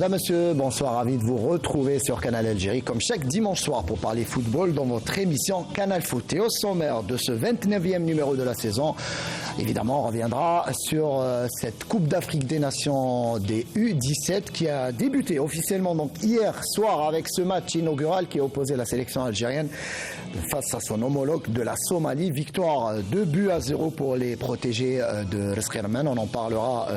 Mesdames, Messieurs, bonsoir, ravi de vous retrouver sur Canal Algérie comme chaque dimanche soir pour parler football dans votre émission Canal Foot. Et au sommaire de ce 29e numéro de la saison, évidemment on reviendra sur cette Coupe d'Afrique des Nations des U17 qui a débuté officiellement donc hier soir avec ce match inaugural qui a opposé la sélection algérienne face à son homologue de la Somalie. Victoire 2-0 pour les protégés de Reskhirman. On en parlera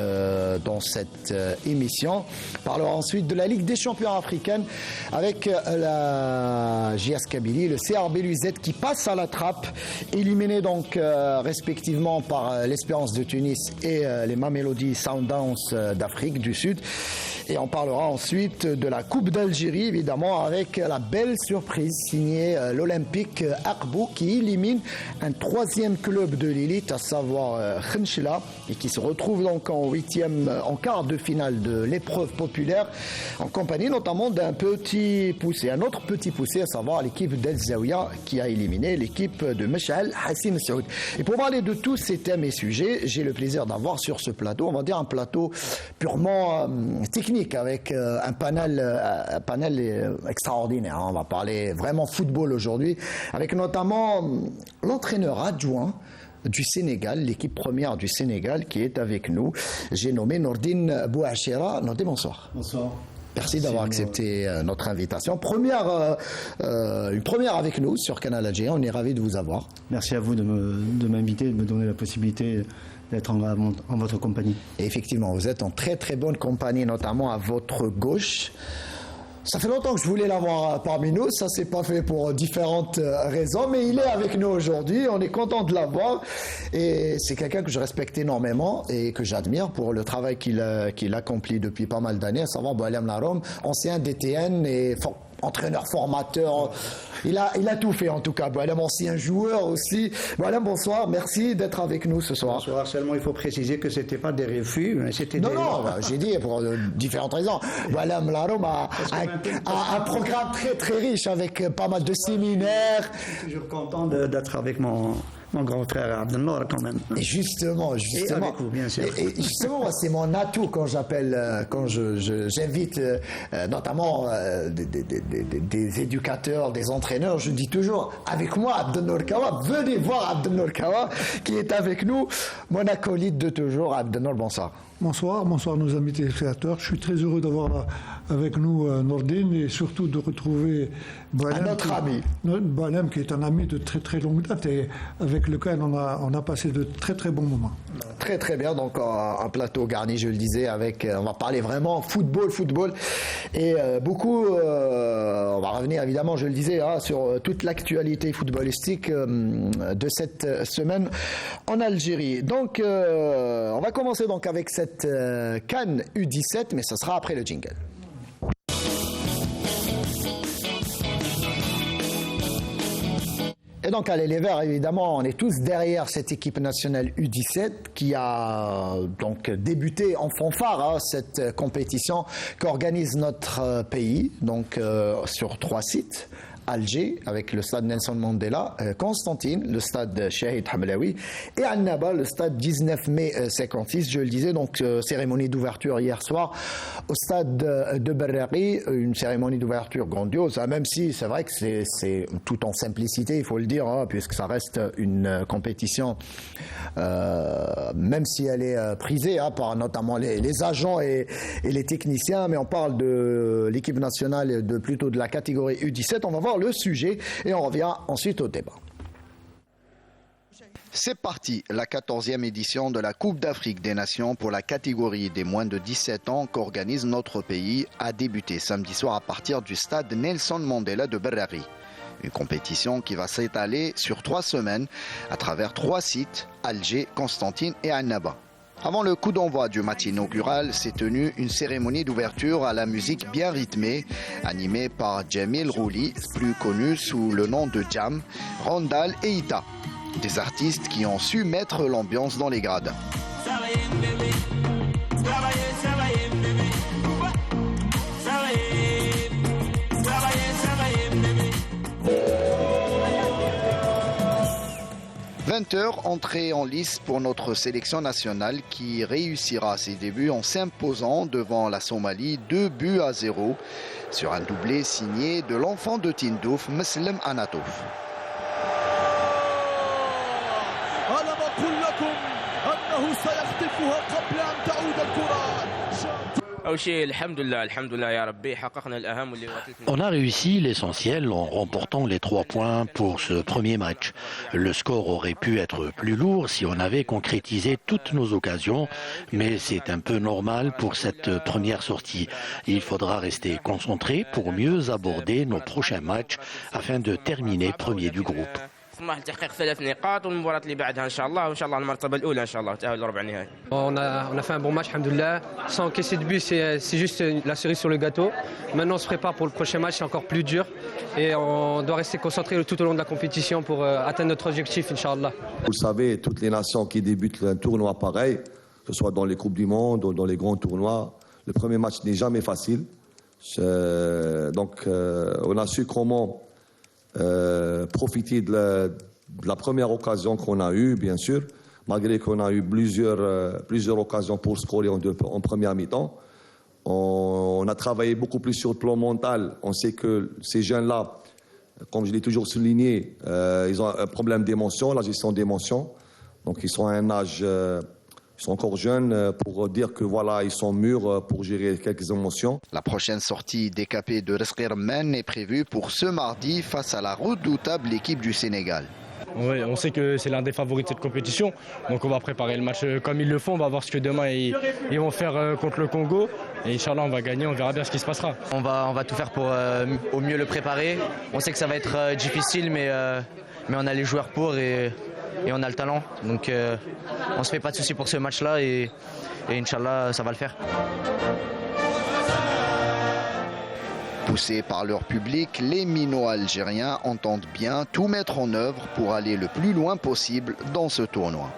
dans cette émission. On parlera ensuite de la Ligue des champions africaine avec la JS Kabylie, le CRB Luizet qui passe à la trappe, éliminé donc respectivement par l'Espérance de Tunis et les Mamelody Sundowns d'Afrique du Sud. Et on parlera ensuite de la Coupe d'Algérie, évidemment, avec la belle surprise signée l'Olympique Akbou qui élimine un troisième club de l'élite, à savoir Khenchela, et qui se retrouve donc en quart de finale de l'épreuve populaire, en compagnie notamment d'un petit poussé, un autre petit poussé, à savoir l'équipe d'El Zaouia qui a éliminé l'équipe de Meshal Hassim Saoud. Et pour parler de tous ces thèmes et sujets, j'ai le plaisir d'avoir sur ce plateau, on va dire un plateau purement technique, avec un panel extraordinaire. On va parler vraiment football aujourd'hui, avec notamment l'entraîneur adjoint du Sénégal, l'équipe première du Sénégal qui est avec nous. J'ai nommé Nordine Bouachira. Nordine, bonsoir. Bonsoir. Merci d'avoir accepté notre invitation. Une première avec nous sur Canal Algérie. On est ravis de vous avoir. Merci à vous de m'inviter, de me donner la possibilité d'être en votre compagnie. Et effectivement, vous êtes en très très bonne compagnie, notamment à votre gauche. Ça fait longtemps que je voulais l'avoir parmi nous, ça s'est pas fait pour différentes raisons, mais il est avec nous aujourd'hui, on est content de l'avoir et c'est quelqu'un que je respecte énormément et que j'admire pour le travail qu'il accomplit depuis pas mal d'années, à savoir Boualem Larom, ancien DTN et entraîneur, formateur, il a tout fait en tout cas. Boualem, ancien joueur aussi. Boualem, bonsoir, merci d'être avec nous ce soir. Bonsoir, seulement il faut préciser que c'était pas des refus, mais c'était des... Non, j'ai dit pour différentes raisons. Boualem Larom a un programme très très riche avec pas mal de séminaires. Je suis toujours content d'être avec mon grand frère Abdelnour quand même. Et justement. Et avec vous, bien sûr. Et justement, c'est mon atout quand j'invite notamment des éducateurs, des entraîneurs. Je dis toujours, avec moi, Abdelnour Kawa, venez voir Abdelnour Kawa qui est avec nous, mon acolyte de toujours. Abdelnour, bonsoir. Bonsoir nos amis téléspectateurs. Je suis très heureux d'avoir avec nous Nordine et surtout de retrouver Boualem, notre ami. Boualem qui est un ami de très très longue date et avec lequel on a passé de très très bons moments. Très très bien, donc un plateau garni, je le disais, avec on va parler vraiment football et beaucoup, on va revenir évidemment, je le disais, sur toute l'actualité footballistique de cette semaine en Algérie. Donc on va commencer donc avec cette CAN U17, mais ce sera après le jingle. Et donc, allez les Verts, évidemment, on est tous derrière cette équipe nationale U17 qui a donc débuté en fanfare cette compétition qu'organise notre pays, donc sur 3 sites. Alger, avec le stade Nelson Mandela, Constantine, le stade Shahid Hamlaoui, et Annaba, le stade 19 mai 56, je le disais, donc cérémonie d'ouverture hier soir au stade de Berreri, une cérémonie d'ouverture grandiose, même si c'est vrai que c'est tout en simplicité, il faut le dire, puisque ça reste une compétition, même si elle est prisée par notamment les agents et les techniciens, mais on parle de l'équipe nationale plutôt de la catégorie U17, on va voir le sujet et on revient ensuite au débat. C'est parti, la 14e édition de la Coupe d'Afrique des Nations pour la catégorie des moins de 17 ans qu'organise notre pays a débuté samedi soir à partir du stade Nelson Mandela de Berreri. Une compétition qui va s'étaler sur 3 semaines à travers 3 sites, Alger, Constantine et Annaba. Avant le coup d'envoi du match inaugural, s'est tenue une cérémonie d'ouverture à la musique bien rythmée, animée par Jamil Rouli, plus connu sous le nom de Jam, Rondal et Ita. Des artistes qui ont su mettre l'ambiance dans les grades. 20h, entrée en lice pour notre sélection nationale qui réussira ses débuts en s'imposant devant la Somalie 2-0 sur un doublé signé de l'enfant de Tindouf, Meslem Anatouf. On a réussi l'essentiel en remportant les 3 points pour ce premier match. Le score aurait pu être plus lourd si on avait concrétisé toutes nos occasions, mais c'est un peu normal pour cette première sortie. Il faudra rester concentré pour mieux aborder nos prochains matchs afin de terminer premier du groupe. طموح لتحقيق 3 نقاط والمباراة اللي بعدها إن شاء الله وإن شاء الله المرتبة الأولى إن شاء الله تأهل لربع النهائي. On a fait un bon match, alhamdoulilah. Sans encaisser de but, c'est juste la cerise sur le gâteau. Maintenant, on se prépare pour le prochain match, c'est encore plus dur. Et on doit rester concentré tout au long de la compétition pour atteindre notre objectif, Inch'Allah. Vous le savez, toutes les nations qui débutent un tournoi pareil, que ce soit dans les Coupes du Monde ou dans les grands tournois, le premier match n'est jamais facile. Donc, on a su comment profiter de la première occasion qu'on a eue, bien sûr, malgré qu'on a eu plusieurs occasions pour scorer en première mi-temps. On a travaillé beaucoup plus sur le plan mental. On sait que ces jeunes-là, comme je l'ai toujours souligné, ils ont un problème d'émotion, la gestion d'émotions. Donc ils sont à un âge, ils sont encore jeunes pour dire que voilà, ils sont mûrs pour gérer quelques émotions. La prochaine sortie décapée de Resqirmen est prévue pour ce mardi face à la redoutable équipe du Sénégal. Oui, on sait que c'est l'un des favoris de cette compétition, donc on va préparer le match comme ils le font. On va voir ce que demain ils vont faire contre le Congo. Et Inch'Allah, on va gagner, on verra bien ce qui se passera. On va tout faire pour au mieux le préparer. On sait que ça va être difficile, mais on a les joueurs pour et on a le talent. Donc on ne se fait pas de soucis pour ce match-là et Inch'Allah, ça va le faire. Poussés par leur public, les minots algériens entendent bien tout mettre en œuvre pour aller le plus loin possible dans ce tournoi.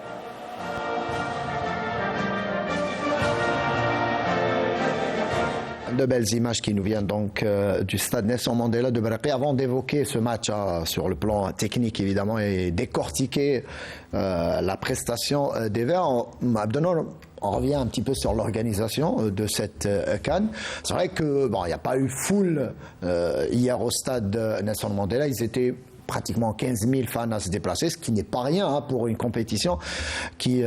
De belles images qui nous viennent donc du stade Nelson Mandela de Baraké. Avant d'évoquer ce match sur le plan technique évidemment et décortiquer la prestation des Verts, Abdelnour, on revient un petit peu sur l'organisation de cette CAN. C'est vrai que il n'y a pas eu foule hier au stade Nelson Mandela. Ils étaient pratiquement 15 000 fans à se déplacer, ce qui n'est pas rien pour une compétition qui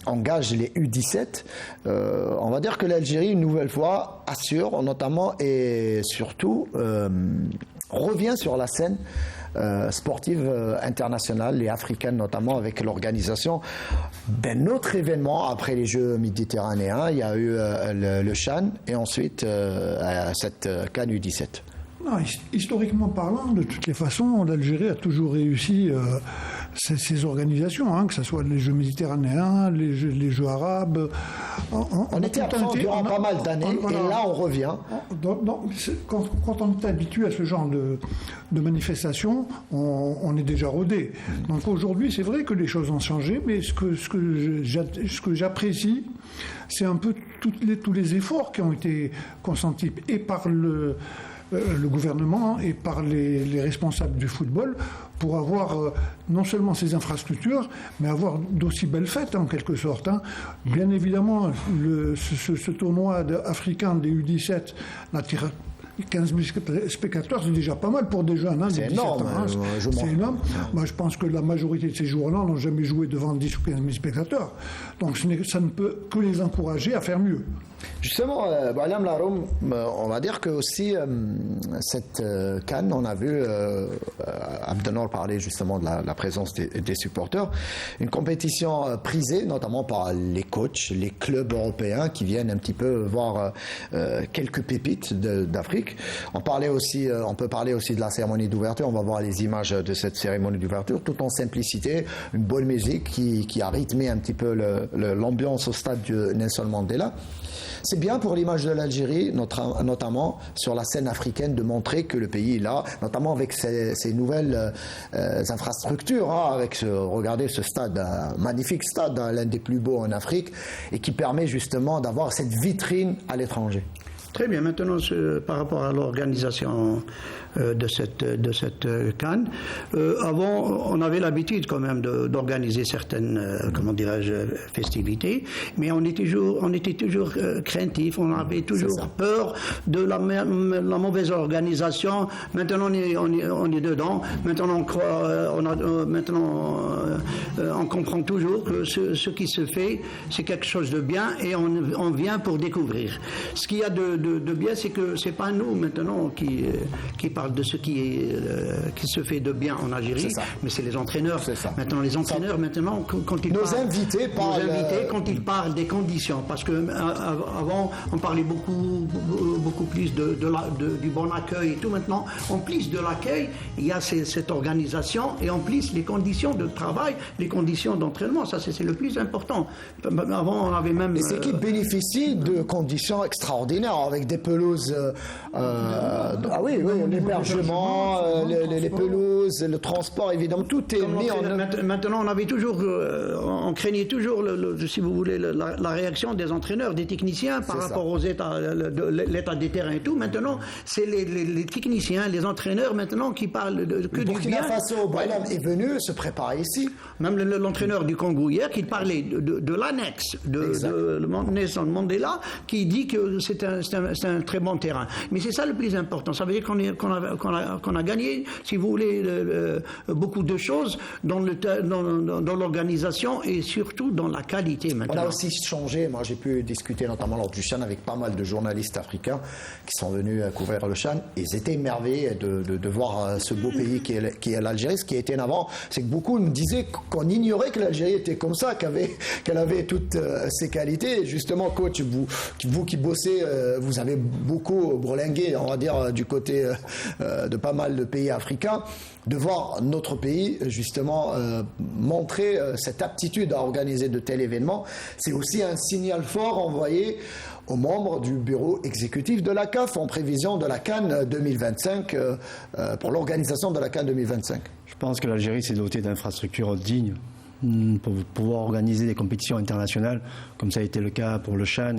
engage les U17. On va dire que l'Algérie, une nouvelle fois, assure notamment et surtout revient sur la scène sportive internationale et africaine, notamment avec l'organisation d'un autre événement après les Jeux méditerranéens. Il y a eu le CHAN et ensuite cette CAN U17. Non, historiquement parlant, de toutes les façons, l'Algérie a toujours réussi ces organisations, que ce soit les Jeux méditerranéens, les Jeux arabes. On était absent durant pas mal d'années et là on revient. Quand on est habitué à ce genre de manifestations, on est déjà rodé. Donc aujourd'hui, c'est vrai que les choses ont changé, mais ce que j'apprécie, c'est un peu tous les efforts qui ont été consentis et par le gouvernement et par les responsables du football pour avoir non seulement ces infrastructures, mais avoir d'aussi belles fêtes en quelque sorte. Bien évidemment, ce tournoi africain des U17 n'attire 15 000 spectateurs, c'est déjà pas mal pour des jeunes. C'est énorme. C'est énorme. Moi, je pense que la majorité de ces joueurs-là n'ont jamais joué devant 10 ou 15 000 spectateurs. Donc ça ne peut que les encourager à faire mieux. Justement, Boualem Laroum, on va dire que aussi cette CAN, on a vu Abdelnour parler justement de la présence des supporters, une compétition prisée notamment par les coachs, les clubs européens qui viennent un petit peu voir quelques pépites d'Afrique. On peut parler aussi de la cérémonie d'ouverture. On va voir les images de cette cérémonie d'ouverture, tout en simplicité, une bonne musique qui a rythmé un petit peu l'ambiance au stade de Nelson Mandela. C'est bien pour l'image de l'Algérie, notamment sur la scène africaine, de montrer que le pays est là, notamment avec ces nouvelles infrastructures, regardez ce stade, magnifique stade, l'un des plus beaux en Afrique, et qui permet justement d'avoir cette vitrine à l'étranger. Très bien. Maintenant, par rapport à l'organisation de cette CAN, avant, on avait l'habitude quand même d'organiser certaines, comment dirais-je, festivités, mais on était toujours craintif, on avait toujours peur de la mauvaise organisation. Maintenant, on est dedans. Maintenant, on comprend toujours que ce qui se fait, c'est quelque chose de bien et on vient pour découvrir. Ce qu'il y a de bien, c'est que c'est pas nous maintenant qui parle de ce qui se fait de bien en Algérie, mais c'est les entraîneurs. Maintenant, les entraîneurs, quand ils quand ils parlent des conditions, parce que avant, on parlait beaucoup plus du bon accueil et tout. Maintenant, en plus de l'accueil, il y a cette organisation et en plus les conditions de travail, les conditions d'entraînement. Ça, c'est le plus important. Avant, on avait même... Les équipes bénéficient de conditions extraordinaires avec des pelouses, l'hébergement, les pelouses, le transport, évidemment, tout est mis en œuvre. Maintenant, on craignait toujours, si vous voulez, la réaction des entraîneurs, des techniciens par rapport aux l'état des terrains et tout. Maintenant, c'est les techniciens, les entraîneurs maintenant qui parlent que du bien. Burkina Faso est venu se préparer ici. Même l'entraîneur du Congo hier, qui parlait de l'annexe de Nelson Mandela, qui dit que c'est un très bon terrain. Mais c'est ça le plus important. Ça veut dire qu'on a gagné, si vous voulez, beaucoup de choses dans l'organisation et surtout dans la qualité maintenant. On a aussi changé. Moi, j'ai pu discuter notamment lors du CHAN avec pas mal de journalistes africains qui sont venus couvrir le CHAN. Ils étaient émerveillés de voir ce beau pays qui est l'Algérie. Ce qui était en avant, c'est que beaucoup nous disaient qu'on ignorait que l'Algérie était comme ça, qu'elle avait toutes ses qualités. Et justement, coach, vous qui bossez, vous avez beaucoup bourlingué, on va dire, du côté de pas mal de pays africains, de voir notre pays justement montrer cette aptitude à organiser de tels événements. C'est aussi un signal fort envoyé aux membres du bureau exécutif de la CAF en prévision de la CAN 2025, pour l'organisation de la CAN 2025. Je pense que l'Algérie s'est dotée d'infrastructures dignes pour pouvoir organiser des compétitions internationales, comme ça a été le cas pour le CHAN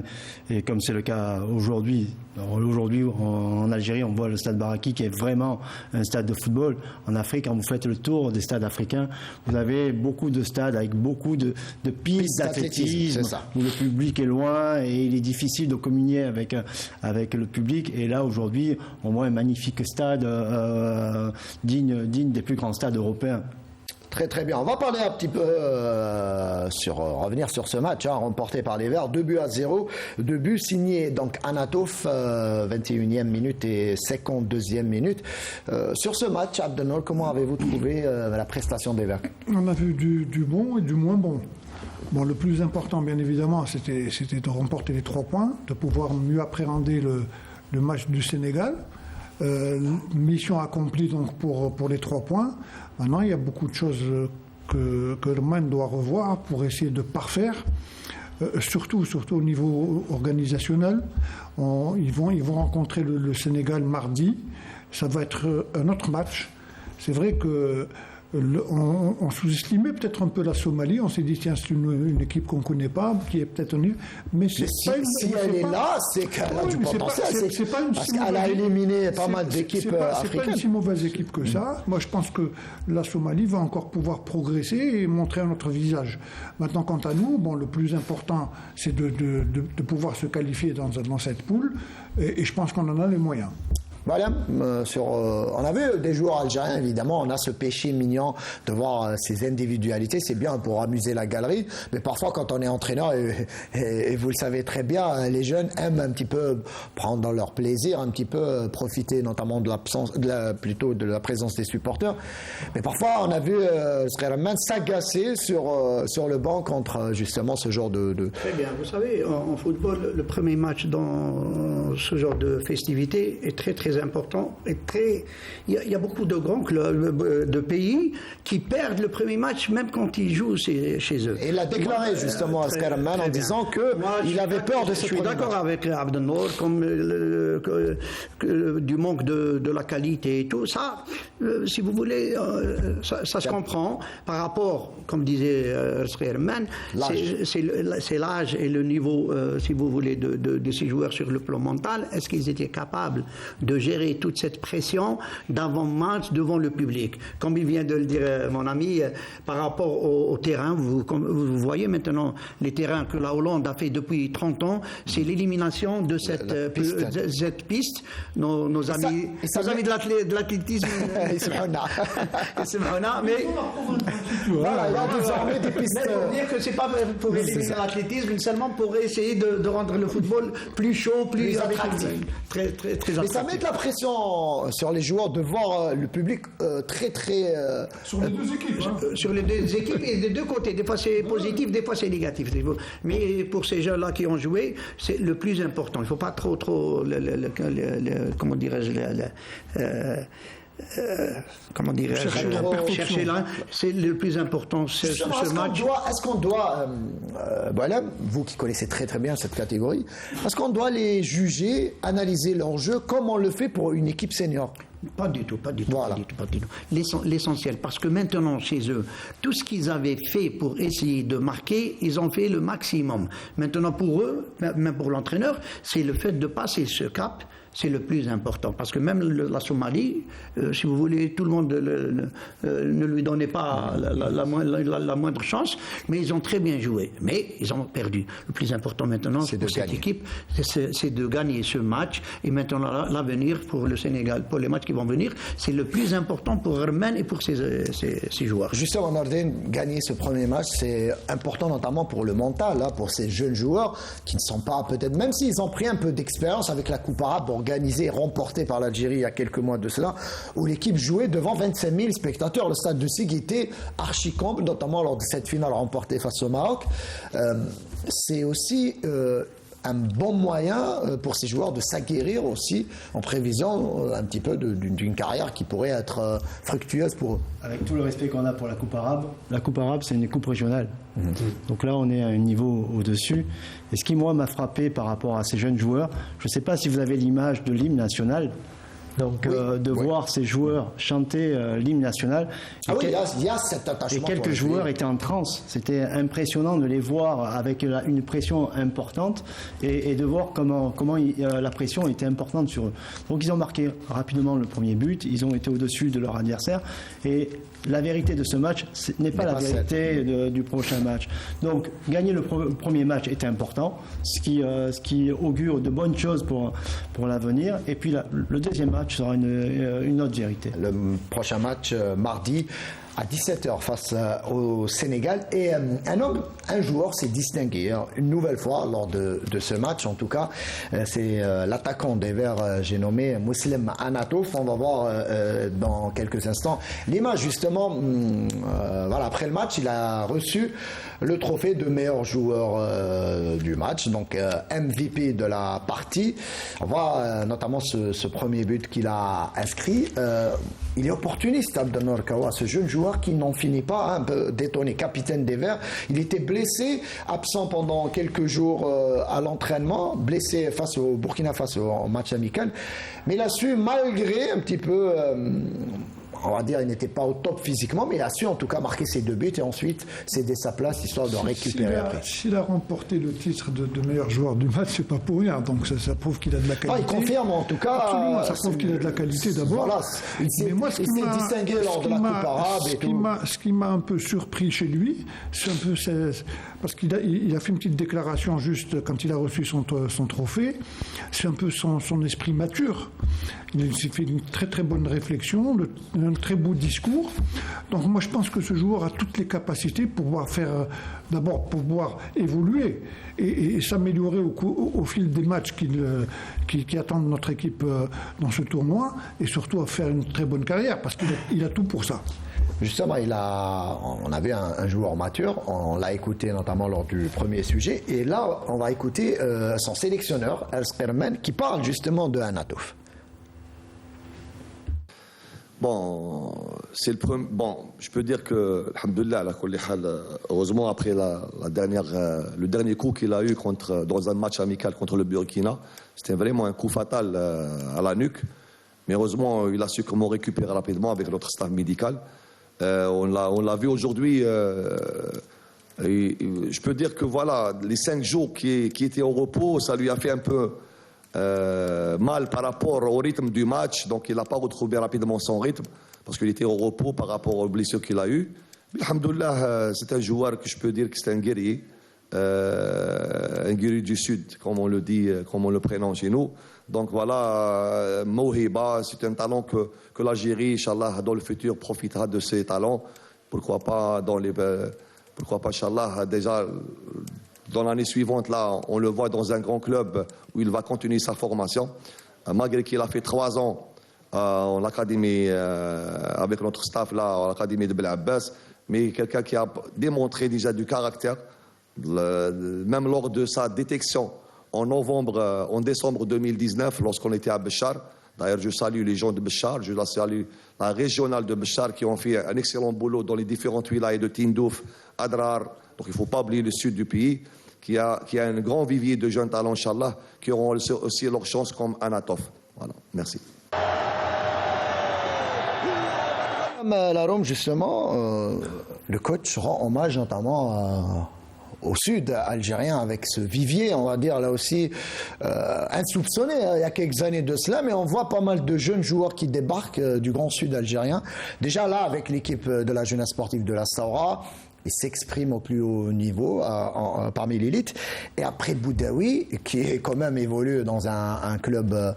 et comme c'est le cas aujourd'hui. Aujourd'hui, en Algérie, on voit le stade Baraki qui est vraiment un stade de football. En Afrique, quand vous faites le tour des stades africains, vous avez beaucoup de stades avec beaucoup de pistes d'athlétisme où le public est loin et il est difficile de communier avec le public. Et là, aujourd'hui, on voit un magnifique stade digne des plus grands stades européens. Très très bien. On va parler un petit peu revenir sur ce match remporté par les Verts, 2-0. 2 buts signés donc Anatov, 21e minute et 52e minute. Sur ce match, Abdelnour, comment avez-vous trouvé la prestation des Verts? On a vu du bon et du moins bon. Bon, le plus important, bien évidemment, c'était de remporter les 3 points, de pouvoir mieux appréhender le match du Sénégal. Mission accomplie donc pour les 3 points. Maintenant, il y a beaucoup de choses que le MAN doit revoir pour essayer de parfaire, surtout au niveau organisationnel. Ils vont rencontrer le Sénégal mardi. Ça va être un autre match. C'est vrai que on sous-estimait peut-être un peu la Somalie. On s'est dit, tiens, c'est une équipe qu'on ne connaît pas, qui est peut-être nulle. Mais si elle est là, c'est qu'elle a du potentiel. Parce qu'elle a éliminé pas mal d'équipes africaines. C'est pas une si mauvaise équipe que ça. Moi, je pense que la Somalie va encore pouvoir progresser et montrer un autre visage. Maintenant, quant à nous, le plus important, c'est de pouvoir se qualifier dans cette poule. Et je pense qu'on en a les moyens. Voilà, on a vu des joueurs algériens, évidemment, on a ce péché mignon de voir ces individualités, c'est bien pour amuser la galerie, mais parfois quand on est entraîneur, et vous le savez très bien, les jeunes aiment un petit peu prendre leur plaisir, un petit peu profiter notamment de la présence des supporters, mais parfois on a vu Sreman s'agacer sur le banc contre justement ce genre de... Très bien, vous savez, en football, le premier match dans ce genre de festivité est très très important. Il y a beaucoup de grands clubs de pays qui perdent le premier match même quand ils jouent chez eux. Et il a déclaré justement à Scarman en disant qu'il avait peur de ce premier match. Je suis d'accord avec Abdelnour, comme du manque de la qualité et tout. Ça, si vous voulez, ça se comprend par rapport, comme disait Scarman, c'est l'âge et le niveau, si vous voulez, de ces joueurs sur le plan mental. Est-ce qu'ils étaient capables de gérer toute cette pression d'avant-match devant le public? Comme il vient de le dire mon ami, par rapport au terrain, vous voyez maintenant les terrains que la Hollande a fait depuis 30 ans, c'est l'élimination de cette piste. Nos amis de l'athlétisme, mais voilà, il y a désormais des pistes. Mais pour dire que c'est pas pour éliminer l'athlétisme, seulement pour essayer de rendre le football plus chaud, plus attractif. Très attractif. Mais ça met de la pression sur les joueurs de voir le public très sur les deux équipes. Sur les deux équipes et des deux côtés. Des fois c'est positif, des fois c'est négatif. Mais pour ces gens-là qui ont joué, c'est le plus important. Il ne faut pas trop comment dirais-je, chercher là, c'est le plus important ce match. Est-ce qu'on doit voilà, vous qui connaissez très bien cette catégorie, est-ce qu'on doit les juger, analyser leur jeu comme on le fait pour une équipe senior? Pas du tout. L'essentiel, parce que maintenant chez eux, tout ce qu'ils avaient fait pour essayer de marquer, ils ont fait le maximum. Maintenant pour eux, même pour l'entraîneur, c'est le fait de passer ce cap. C'est le plus important, parce que même la Somalie, si vous voulez, tout le monde ne lui donnait pas la moindre chance, mais ils ont très bien joué, mais ils ont perdu. Le plus important maintenant pour cette équipe, c'est de gagner ce match, et maintenant l'avenir pour le Sénégal, pour les matchs qui vont venir, c'est le plus important pour Herman et pour ses joueurs. Justement, Nordin, gagner ce premier match, c'est important notamment pour le mental, pour ces jeunes joueurs qui ne sont pas peut-être, même s'ils ont pris un peu d'expérience avec la Coupe arabe, organisé, remporté par l'Algérie il y a quelques mois de cela, où l'équipe jouait devant 25 000 spectateurs. Le stade de Sig était archi-comble, notamment lors de cette finale remportée face au Maroc. C'est aussi un bon moyen pour ces joueurs de s'aguerrir aussi en prévision un petit peu d'une carrière qui pourrait être fructueuse pour eux. Avec tout le respect qu'on a pour la Coupe arabe, c'est une coupe régionale. Donc là, on est à un niveau au-dessus. Et ce qui, moi, m'a frappé par rapport à ces jeunes joueurs, je ne sais pas si vous avez l'image de l'hymne national. Donc, voir ces joueurs chanter l'hymne national. Il y a cet attachement. Et quelques joueurs étaient en transe. C'était impressionnant de les voir avec une pression importante et de voir comment la pression était importante sur eux. Donc, ils ont marqué rapidement le premier but. Ils ont été au-dessus de leur adversaire. Et la vérité de ce match n'est pas la vérité du prochain match. Donc, gagner le premier match était important, ce qui augure de bonnes choses pour l'avenir. Et puis, le deuxième match sera une autre vérité. Le prochain match, mardi, à 17h face au Sénégal. Et un joueur s'est distingué une nouvelle fois lors de ce match. En tout cas, c'est l'attaquant des Verts, j'ai nommé Mousselem Anatouf. On va voir dans quelques instants l'image justement. Après le match, il a reçu le trophée de meilleur joueur du match, donc MVP de la partie. On voit notamment ce premier but qu'il a inscrit. Il est opportuniste, Abdelnour Kawa, ce jeune joueur qui n'en finit pas, un peu détonné, capitaine des Verts. Il était blessé, absent pendant quelques jours à l'entraînement, blessé face au Burkina Faso en match amical. Mais il a su, malgré un petit peu... on va dire, il n'était pas au top physiquement, mais il a su en tout cas marquer ses 2 buts et ensuite céder sa place histoire de récupérer après. S'il a remporté le titre de meilleur joueur du match, c'est pas pour rien. Donc ça prouve qu'il a de la qualité. Il confirme en tout cas. Absolument, ça prouve qu'il a de la qualité d'abord. Voilà, il s'est distingué lors de la Coupe arabe et tout. Ce qui m'a un peu surpris chez lui, c'est un peu parce qu'il a fait une petite déclaration juste quand il a reçu son trophée. C'est un peu son esprit mature. Il s'est fait une très très bonne réflexion, un très beau discours. Donc moi je pense que ce joueur a toutes les capacités pour pouvoir faire, d'abord pour pouvoir évoluer et s'améliorer au fil des matchs qui attendent notre équipe dans ce tournoi, et surtout à faire une très bonne carrière parce qu'il a tout pour ça. Justement, on avait un joueur mature, on l'a écouté notamment lors du premier sujet, et là on va écouter son sélectionneur, Al Sperman, qui parle justement de Anatouf. Bon, c'est le premier. Bon, je peux dire que, alhamdoulilah, heureusement, après le dernier coup qu'il a eu dans un match amical contre le Burkina, c'était vraiment un coup fatal à la nuque. Mais heureusement, il a su comment récupérer rapidement avec notre staff médical. On l'a vu aujourd'hui. Je peux dire que voilà, les 5 jours qui étaient au repos, ça lui a fait un peu mal par rapport au rythme du match. Donc il n'a pas retrouvé rapidement son rythme parce qu'il était au repos par rapport aux blessures qu'il a eues. Mais alhamdoulilah, c'est un joueur que je peux dire que c'est un guerrier du Sud, comme on le dit, comme on le prénomme chez nous. Donc voilà, Mouhiba, c'est un talent que l'Algérie, Inch'Allah, dans le futur, profitera de ses talents. Pourquoi pas, Inch'Allah, déjà, dans l'année suivante, là, on le voit dans un grand club où il va continuer sa formation. Malgré qu'il a fait 3 ans en académie, avec notre staff, là, à l'académie de Bel Abbas, mais quelqu'un qui a démontré déjà du caractère, même lors de sa détection en décembre 2019, lorsqu'on était à Béchar. D'ailleurs, je salue les gens de Béchar, je salue la régionale de Béchar qui ont fait un excellent boulot dans les différentes wilayas de Tindouf, Adrar. Donc il ne faut pas oublier le sud du pays, qui a un grand vivier de jeunes talents, Inch'Allah, qui auront aussi leur chance comme Anatov. Voilà, merci. La Rome, justement, le coach rend hommage notamment au sud algérien avec ce vivier, on va dire là aussi insoupçonné il y a quelques années de cela, mais on voit pas mal de jeunes joueurs qui débarquent du grand sud algérien. Déjà là, avec l'équipe de la jeunesse sportive de la Saoura, il s'exprime au plus haut niveau parmi l'élite. Et après Boudaoui, qui est quand même évolué dans un club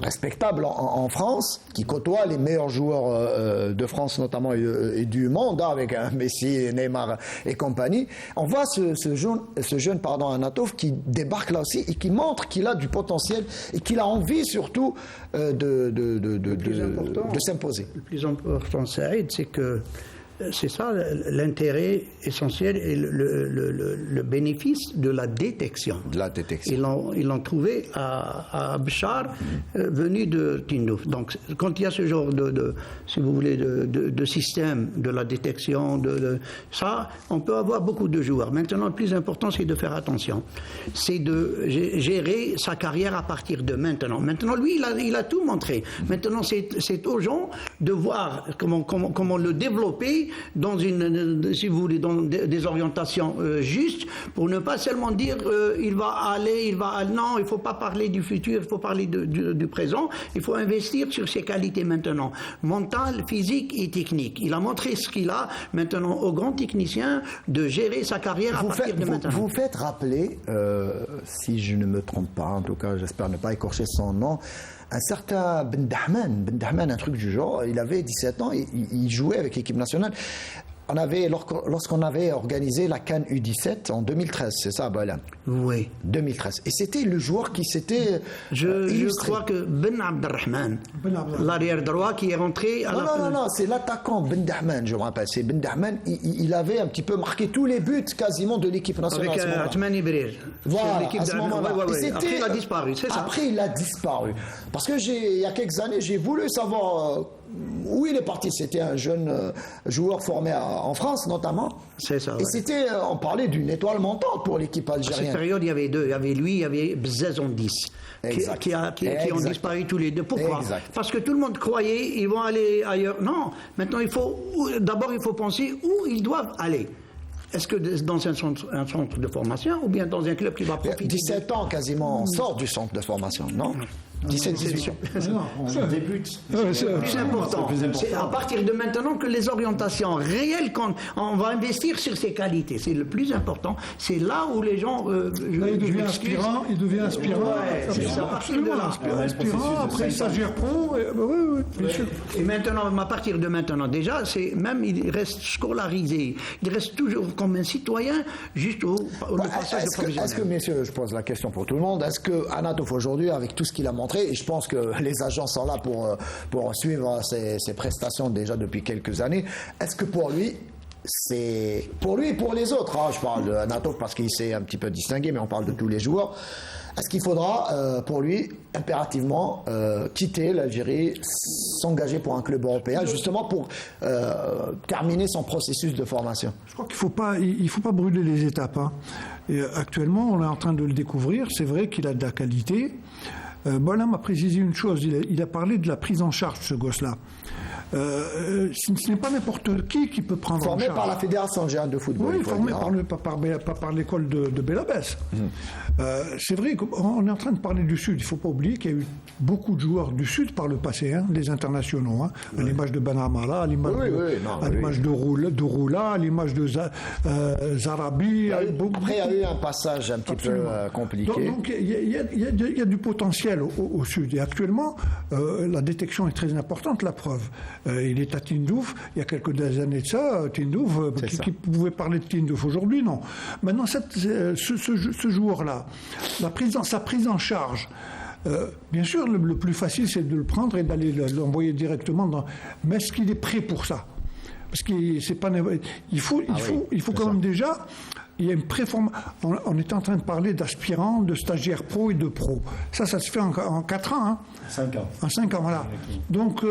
respectable en France, qui côtoie les meilleurs joueurs de France notamment et du monde, avec Messi, Neymar et compagnie. On voit ce jeune Anatov qui débarque là aussi et qui montre qu'il a du potentiel et qu'il a envie surtout de s'imposer. Le plus important, Saïd, c'est que c'est ça l'intérêt essentiel et le bénéfice de la détection. De la détection. Ils l'ont trouvé à Béchar, venu de Tindouf. Donc, quand il y a ce genre si vous voulez, de système de la détection, ça, on peut avoir beaucoup de joueurs. Maintenant, le plus important, c'est de faire attention. C'est de gérer sa carrière à partir de maintenant. Maintenant, lui, il a tout montré. Maintenant, c'est aux gens de voir comment le développer dans si vous voulez, dans des orientations justes, pour ne pas seulement dire il va aller. Non, il ne faut pas parler du futur, il faut parler du présent. Il faut investir sur ses qualités maintenant, mentales, physiques et techniques. Il a montré ce qu'il a maintenant aux grands techniciens de gérer sa carrière à partir de maintenant. Vous faites rappeler, si je ne me trompe pas, en tout cas j'espère ne pas écorcher son nom, un certain Ben Dahman, un truc du genre. Il avait 17 ans, il jouait avec l'équipe nationale. Lorsqu'on avait organisé la CAN U17 en 2013, c'est ça, Bala? Oui. 2013. Et c'était le joueur qui s'était je crois que Ben Abdelrahman, l'arrière droit qui est rentré à Non, c'est l'attaquant Ben Dahman, je me rappelle. C'est Ben Dahman, il avait un petit peu marqué tous les buts quasiment de l'équipe nationale. Avec Atmani Brir. Voilà, à ce moment-là. Après, il a disparu, c'est ça. Après, il a disparu. Parce que il y a quelques années, j'ai voulu savoir où il est parti. C'était un jeune joueur formé en France, notamment. C'est ça. Et on parlait d'une étoile montante pour l'équipe algérienne. À cette période, il y avait deux. Il y avait lui, il y avait Bzaz Ondis. Qui ont disparu tous les deux. Pourquoi? Parce que tout le monde croyait ils vont aller ailleurs. Non. Maintenant, il faut penser où ils doivent aller. Est-ce que dans un centre de formation ou bien dans un club qui va profiter? 17 ans quasiment, on sort du centre de formation, non? 17-18. On débute. C'est le plus important. C'est à partir de maintenant que les orientations réelles, quand on va investir sur ses qualités, c'est le plus important. C'est là où les gens. Il devient aspirant. Ouais, c'est ça. À partir de là. Aspirant, après stagiaire pro. Oui, bien sûr. Et maintenant, à partir de maintenant, déjà, il reste scolarisé. Il reste toujours comme un citoyen, juste au passage de professionnel. Est-ce que, messieurs, je pose la question pour tout le monde, est-ce que Anatov aujourd'hui, avec tout ce qu'il a montré, et je pense que les agents sont là pour suivre ses prestations déjà depuis quelques années, est-ce que pour lui, c'est pour lui et pour les autres. Je parle de Nato parce qu'il s'est un petit peu distingué, mais on parle de tous les joueurs. Est-ce qu'il faudra, pour lui, impérativement quitter l'Algérie, s'engager pour un club européen, justement pour terminer son processus de formation? Je crois qu'il ne faut pas brûler les étapes. Et actuellement, on est en train de le découvrir. C'est vrai qu'il a de la qualité. Bonhomme m'a précisé une chose. Il a parlé de la prise en charge, ce gosse-là. Ce n'est pas n'importe qui peut prendre en charge. Formé par la Fédération algérienne de football. Oui, formé pas par l'école de Belabès. C'est vrai qu'on est en train de parler du Sud. Il ne faut pas oublier qu'il y a eu beaucoup de joueurs du Sud par le passé, des internationaux. À l'image de Ben Amara, à l'image de Roula, à l'image de Zarabi. Après, il y a eu un passage un petit peu compliqué. Donc il y a du potentiel au Sud. Et actuellement, la détection est très importante, la preuve. Il est à Tindouf, il y a quelques années de ça, Tindouf, qui pouvait parler de Tindouf aujourd'hui, non. Maintenant, ce joueur-là, sa prise en charge, bien sûr, le plus facile, c'est de le prendre et d'aller l'envoyer directement dans... Mais est-ce qu'il est prêt pour ça? Parce qu'il c'est pas... Il faut quand même déjà... Il y a une préformation. On est en train de parler d'aspirants, de stagiaires pro et de pro. Ça se fait en 4 ans. 5 ans. En 5 ans, voilà. Donc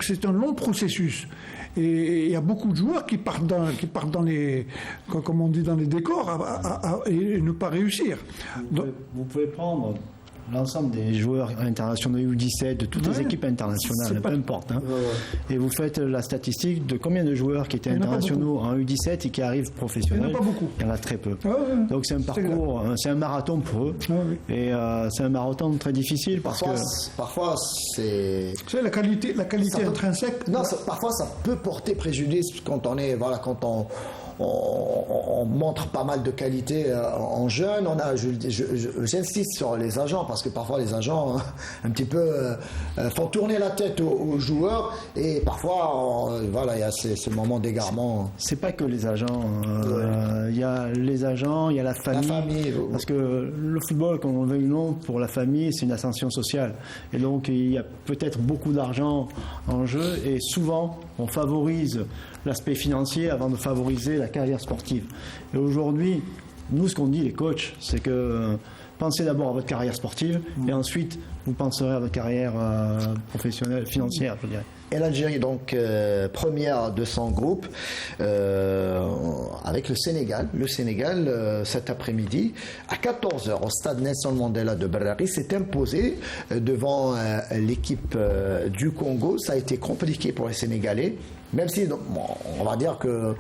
c'est un long processus. Et il y a beaucoup de joueurs qui partent dans les, comme on dit, dans les décors et ne pas réussir. Vous pouvez prendre l'ensemble des joueurs internationaux U17 de toutes les équipes internationales, peu importe. Et vous faites la statistique de combien de joueurs qui étaient internationaux en U17 et qui arrivent professionnels. Il n'y en a pas beaucoup. Il y en a très peu. Donc c'est un parcours, c'est un marathon pour eux. Et c'est un marathon très difficile parce que... Parfois, c'est... Vous savez, la qualité intrinsèque... Non, parfois, ça peut porter préjudice quand on est... Voilà, quand on montre pas mal de qualité en jeune. J'insiste sur les agents parce que parfois les agents un petit peu font tourner la tête aux joueurs et parfois il y a ce moment d'égarement. C'est pas que les agents. Il y a les agents, il y a la famille. Parce que le football, comme on veut ou non, pour la famille, c'est une ascension sociale. Et donc il y a peut-être beaucoup d'argent en jeu et souvent on favorise l'aspect financier avant de favoriser la carrière sportive. Et aujourd'hui, nous, ce qu'on dit, les coachs, c'est que pensez d'abord à votre carrière sportive et ensuite, vous penserez à votre carrière professionnelle, financière, je dirais. Et l'Algérie, donc, première de son groupe, avec le Sénégal. Le Sénégal, cet après-midi, à 14h, au stade Nelson Mandela de Berrari, s'est imposé devant l'équipe du Congo. Ça a été compliqué pour les Sénégalais. Même si, on va dire que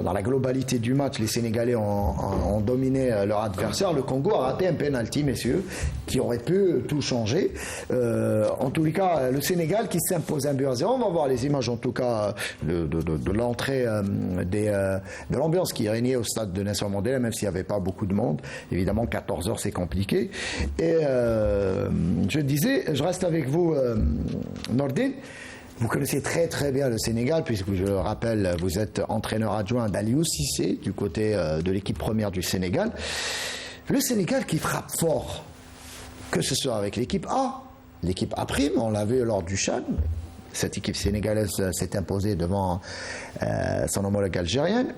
dans la globalité du match, les Sénégalais ont dominé leur adversaire. Le Congo a raté un penalty, messieurs, qui aurait pu tout changer. En tous les cas, le Sénégal qui s'impose 1-0. On va voir les images, en tout cas, de l'entrée, de l'ambiance qui régnait au stade de Nelson Mandela, même s'il n'y avait pas beaucoup de monde. Évidemment, 14h, c'est compliqué. Et je disais, je reste avec vous, Nordine. Vous connaissez très très bien le Sénégal, puisque je le rappelle, vous êtes entraîneur adjoint d'Aliou Cissé, du côté de l'équipe première du Sénégal. Le Sénégal qui frappe fort, que ce soit avec l'équipe A, l'équipe A', on l'a vu lors du CHAN, cette équipe sénégalaise s'est imposée devant son homologue algérienne,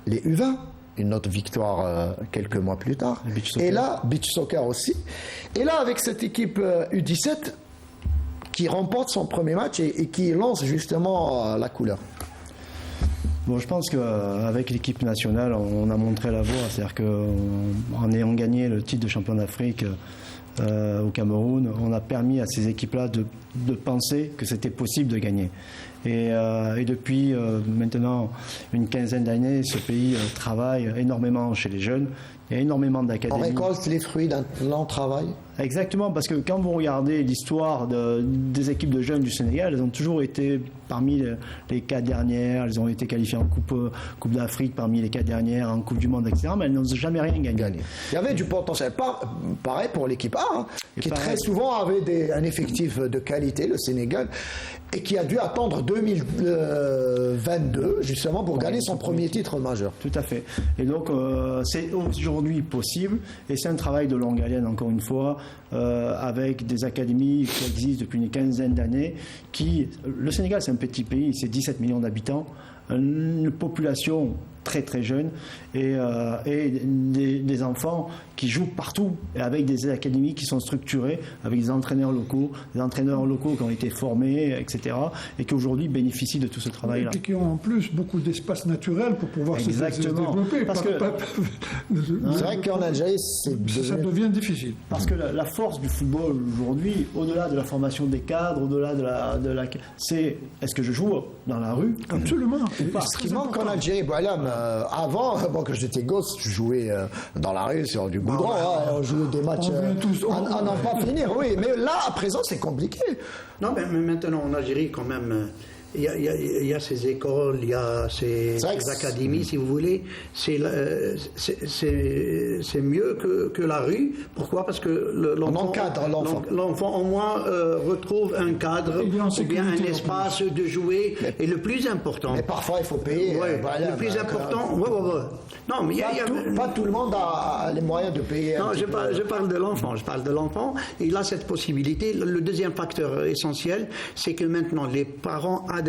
les U20, une autre victoire quelques mois plus tard, et là, beach soccer aussi, et là avec cette équipe U17, qui remporte son premier match et qui lance justement la couleur. Bon, je pense qu'avec l'équipe nationale, on a montré la voie. C'est-à-dire qu'en ayant gagné le titre de champion d'Afrique au Cameroun, on a permis à ces équipes-là de penser que c'était possible de gagner. Et depuis maintenant une quinzaine d'années, ce pays travaille énormément chez les jeunes. Il y a énormément d'académies. On récolte les fruits d'un long travail. Exactement, parce que quand vous regardez l'histoire des équipes de jeunes du Sénégal, elles ont toujours été parmi les 4 dernières, elles ont été qualifiées en Coupe d'Afrique parmi les 4 dernières, en Coupe du Monde, etc. Mais elles n'ont jamais rien gagné. Il y avait du potentiel. Pareil pour l'équipe A, qui très souvent avait un effectif de qualité, le Sénégal, et qui a dû attendre 2022 justement pour gagner son premier titre majeur. Tout à fait. Et donc c'est aujourd'hui possible, et c'est un travail de longue haleine encore une fois, avec des académies qui existent depuis une quinzaine d'années. Le Sénégal, c'est un petit pays, c'est 17 millions d'habitants. une population très très jeune et des enfants qui jouent partout et avec des académies qui sont structurées, avec des entraîneurs locaux qui ont été formés, etc. et qui aujourd'hui bénéficient de tout ce travail-là. Et qui ont en plus beaucoup d'espace naturel pour pouvoir se développer. Parce que c'est vrai qu'en Algérie, ça devient difficile. Parce que la force du football aujourd'hui, au-delà de la formation des cadres, au-delà de la c'est est-ce que je joue dans la rue? Absolument. Ce qui manque en Algérie, avant, quand j'étais gosse, je jouais dans la rue sur du goudron, on jouait des matchs à n'en pas finir, oui. Mais là, à présent, c'est compliqué. Non, mais maintenant en Algérie, quand même, il y a ces écoles, il y a ces académies, si vous voulez. C'est mieux que la rue. Pourquoi? Parce que l'enfant au moins retrouve un cadre, ou bien un espace de jouer. Et le plus important. Mais parfois, il faut payer. Le plus important. Non, mais pas tout le monde a les moyens de payer. Non, je parle de l'enfant. Il a cette possibilité. Le deuxième facteur essentiel, c'est que maintenant les parents adhèrent,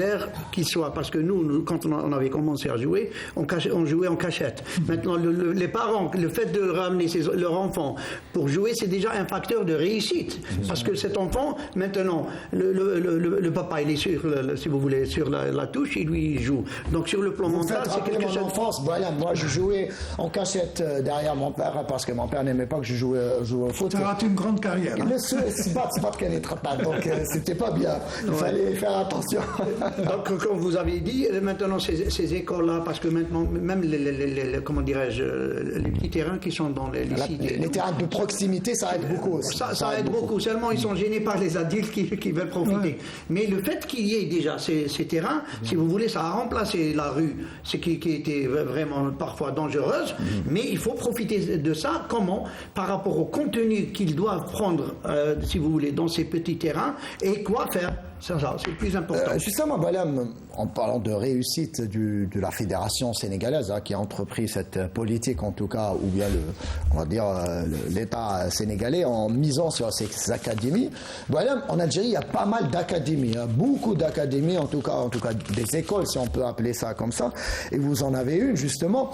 qu'ils soient, parce que nous quand on avait commencé à jouer, on jouait en cachette. Maintenant, les parents, le fait de ramener leur enfant pour jouer, c'est déjà un facteur de réussite, parce que cet enfant, maintenant, le papa, il est sur, si vous voulez, sur la touche, il lui joue. Donc sur le plan mental, c'est quelque chose. Mon enfance, moi je jouais en cachette derrière mon père parce que mon père n'aimait pas que je jouais au foot. Tu as raté une grande carrière. Mais c'est pas qu'elle est très pas, donc c'était pas bien. Il fallait faire attention. Donc, comme vous avez dit, maintenant ces écoles-là, parce que maintenant, même comment dirais-je, les petits terrains qui sont dans les cités. Les terrains de proximité, ça aide beaucoup aussi. Ça aide beaucoup. Seulement, ils sont gênés par les adultes qui veulent profiter. Ouais. Mais le fait qu'il y ait déjà ces terrains, si vous voulez, ça a remplacé la rue, ce qui était vraiment parfois dangereuse. Mais il faut profiter de ça. Comment? Par rapport au contenu qu'ils doivent prendre, si vous voulez, dans ces petits terrains, et quoi faire. C'est le plus important. Justement, en parlant de réussite de la fédération sénégalaise, qui a entrepris cette politique, en tout cas, ou bien on va dire l'État sénégalais, en misant sur ces académies. En Algérie, il y a pas mal d'académies, beaucoup d'académies, en tout cas des écoles, si on peut appeler ça comme ça. Et vous en avez une, justement.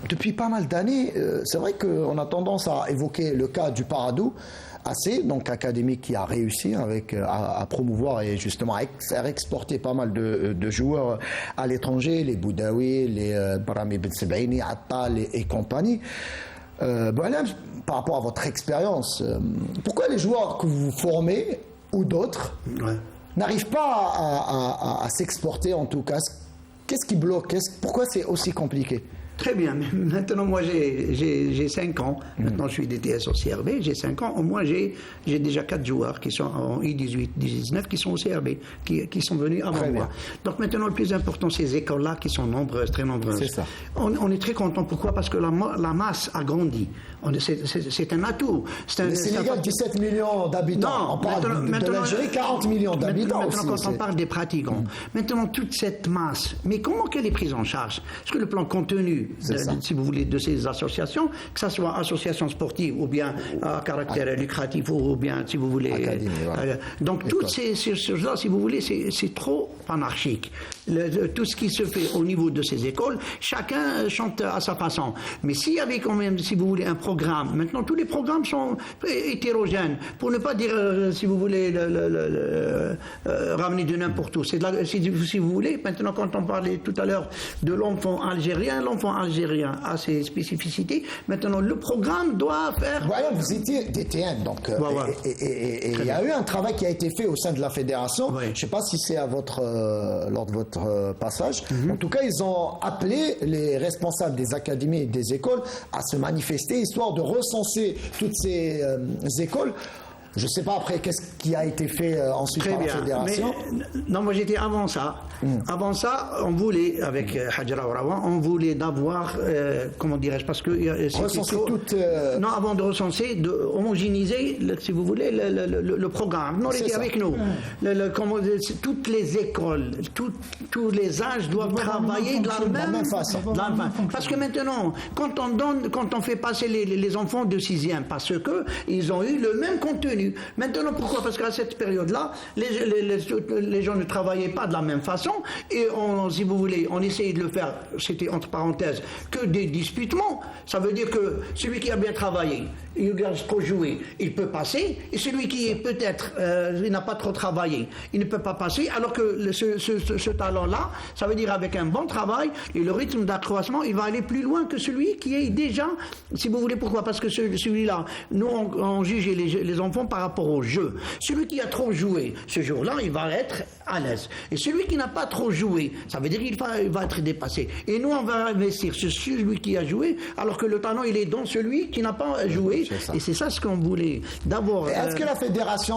Depuis pas mal d'années, c'est vrai qu'on a tendance à évoquer le cas du Paradou, donc académie qui a réussi à promouvoir et justement à faire exporter pas mal de joueurs à l'étranger, les Boudaoui, les Brahmi Ben Sebaini, Attal et compagnie. Par rapport à votre expérience, pourquoi les joueurs que vous formez, ou d'autres, n'arrivent pas à s'exporter en tout cas? Qu'est-ce qui bloque? Pourquoi c'est aussi compliqué? Très bien. Maintenant, moi, j'ai 5 ans. Maintenant, je suis DTS au CRB. J'ai 5 ans. Au moins, j'ai déjà 4 joueurs qui sont en I18, 19, qui sont au CRB, qui sont venus avant moi. Donc, maintenant, le plus important, ces écoles-là qui sont nombreuses, très nombreuses. C'est ça. On est très content. Pourquoi? Parce que la masse a grandi. C'est un atout. Le Sénégal, 17 millions d'habitants. On parle de l'Algérie, 40 millions d'habitants. Maintenant, quand on parle des pratiquants, maintenant, toute cette masse, mais comment qu'elle est prise en charge? Est-ce que le plan contenu, si vous voulez, de ces associations, que ce soit associations sportives ou bien à caractère lucratif ou bien, si vous voulez... donc, toutes ces choses-là, si vous voulez, c'est trop anarchique. Tout ce qui se fait au niveau de ces écoles, chacun chante à sa façon. Mais s'il y avait quand même, si vous voulez, un programme, maintenant tous les programmes sont hétérogènes, pour ne pas dire, si vous voulez, ramener de n'importe où. Si vous voulez, maintenant quand on parlait tout à l'heure de l'enfant algérien a ses spécificités. Maintenant, le programme doit faire... vous étiez DTN, donc, et il y a eu un travail qui a été fait au sein de la fédération. Je ne sais pas si c'est lors de votre passage. En tout cas, ils ont appelé les responsables des académies et des écoles à se manifester, histoire de recenser toutes ces écoles. Je ne sais pas après qu'est-ce qui a été fait ensuite par la fédération. Non, moi j'étais avant ça. Avant ça, on voulait, avec Hadjara Ourawan, on voulait d'avoir, comment dirais-je, parce que... recenser toutes... Non, avant de recenser, de homogénéiser, si vous voulez, le programme. Non, il était avec nous. Toutes les écoles, tous les âges doivent travailler de la même façon. Parce que maintenant, quand on fait passer les enfants de 6e, parce qu'ils ont eu le même contenu, maintenu. Maintenant, pourquoi? Parce qu'à cette période-là, les gens ne travaillaient pas de la même façon et si vous voulez, on essayait de le faire, c'était entre parenthèses, que des disputements. Ça veut dire que celui qui a bien travaillé, il a trop joué, il peut passer, et celui qui peut-être il n'a pas trop travaillé, il ne peut pas passer, alors que ce talent-là, ça veut dire avec un bon travail et le rythme d'accroissement, il va aller plus loin que celui qui est déjà, si vous voulez, pourquoi? Parce que celui-là, nous on juge les enfants par rapport au jeu. Celui qui a trop joué, ce jour-là, il va être à l'aise. Et celui qui n'a pas trop joué, ça veut dire qu'il va être dépassé. Et nous, on va investir sur celui qui a joué, alors que le talent, il est dans celui qui n'a pas joué. Et c'est ça ce qu'on voulait. D'abord. Est-ce que la fédération,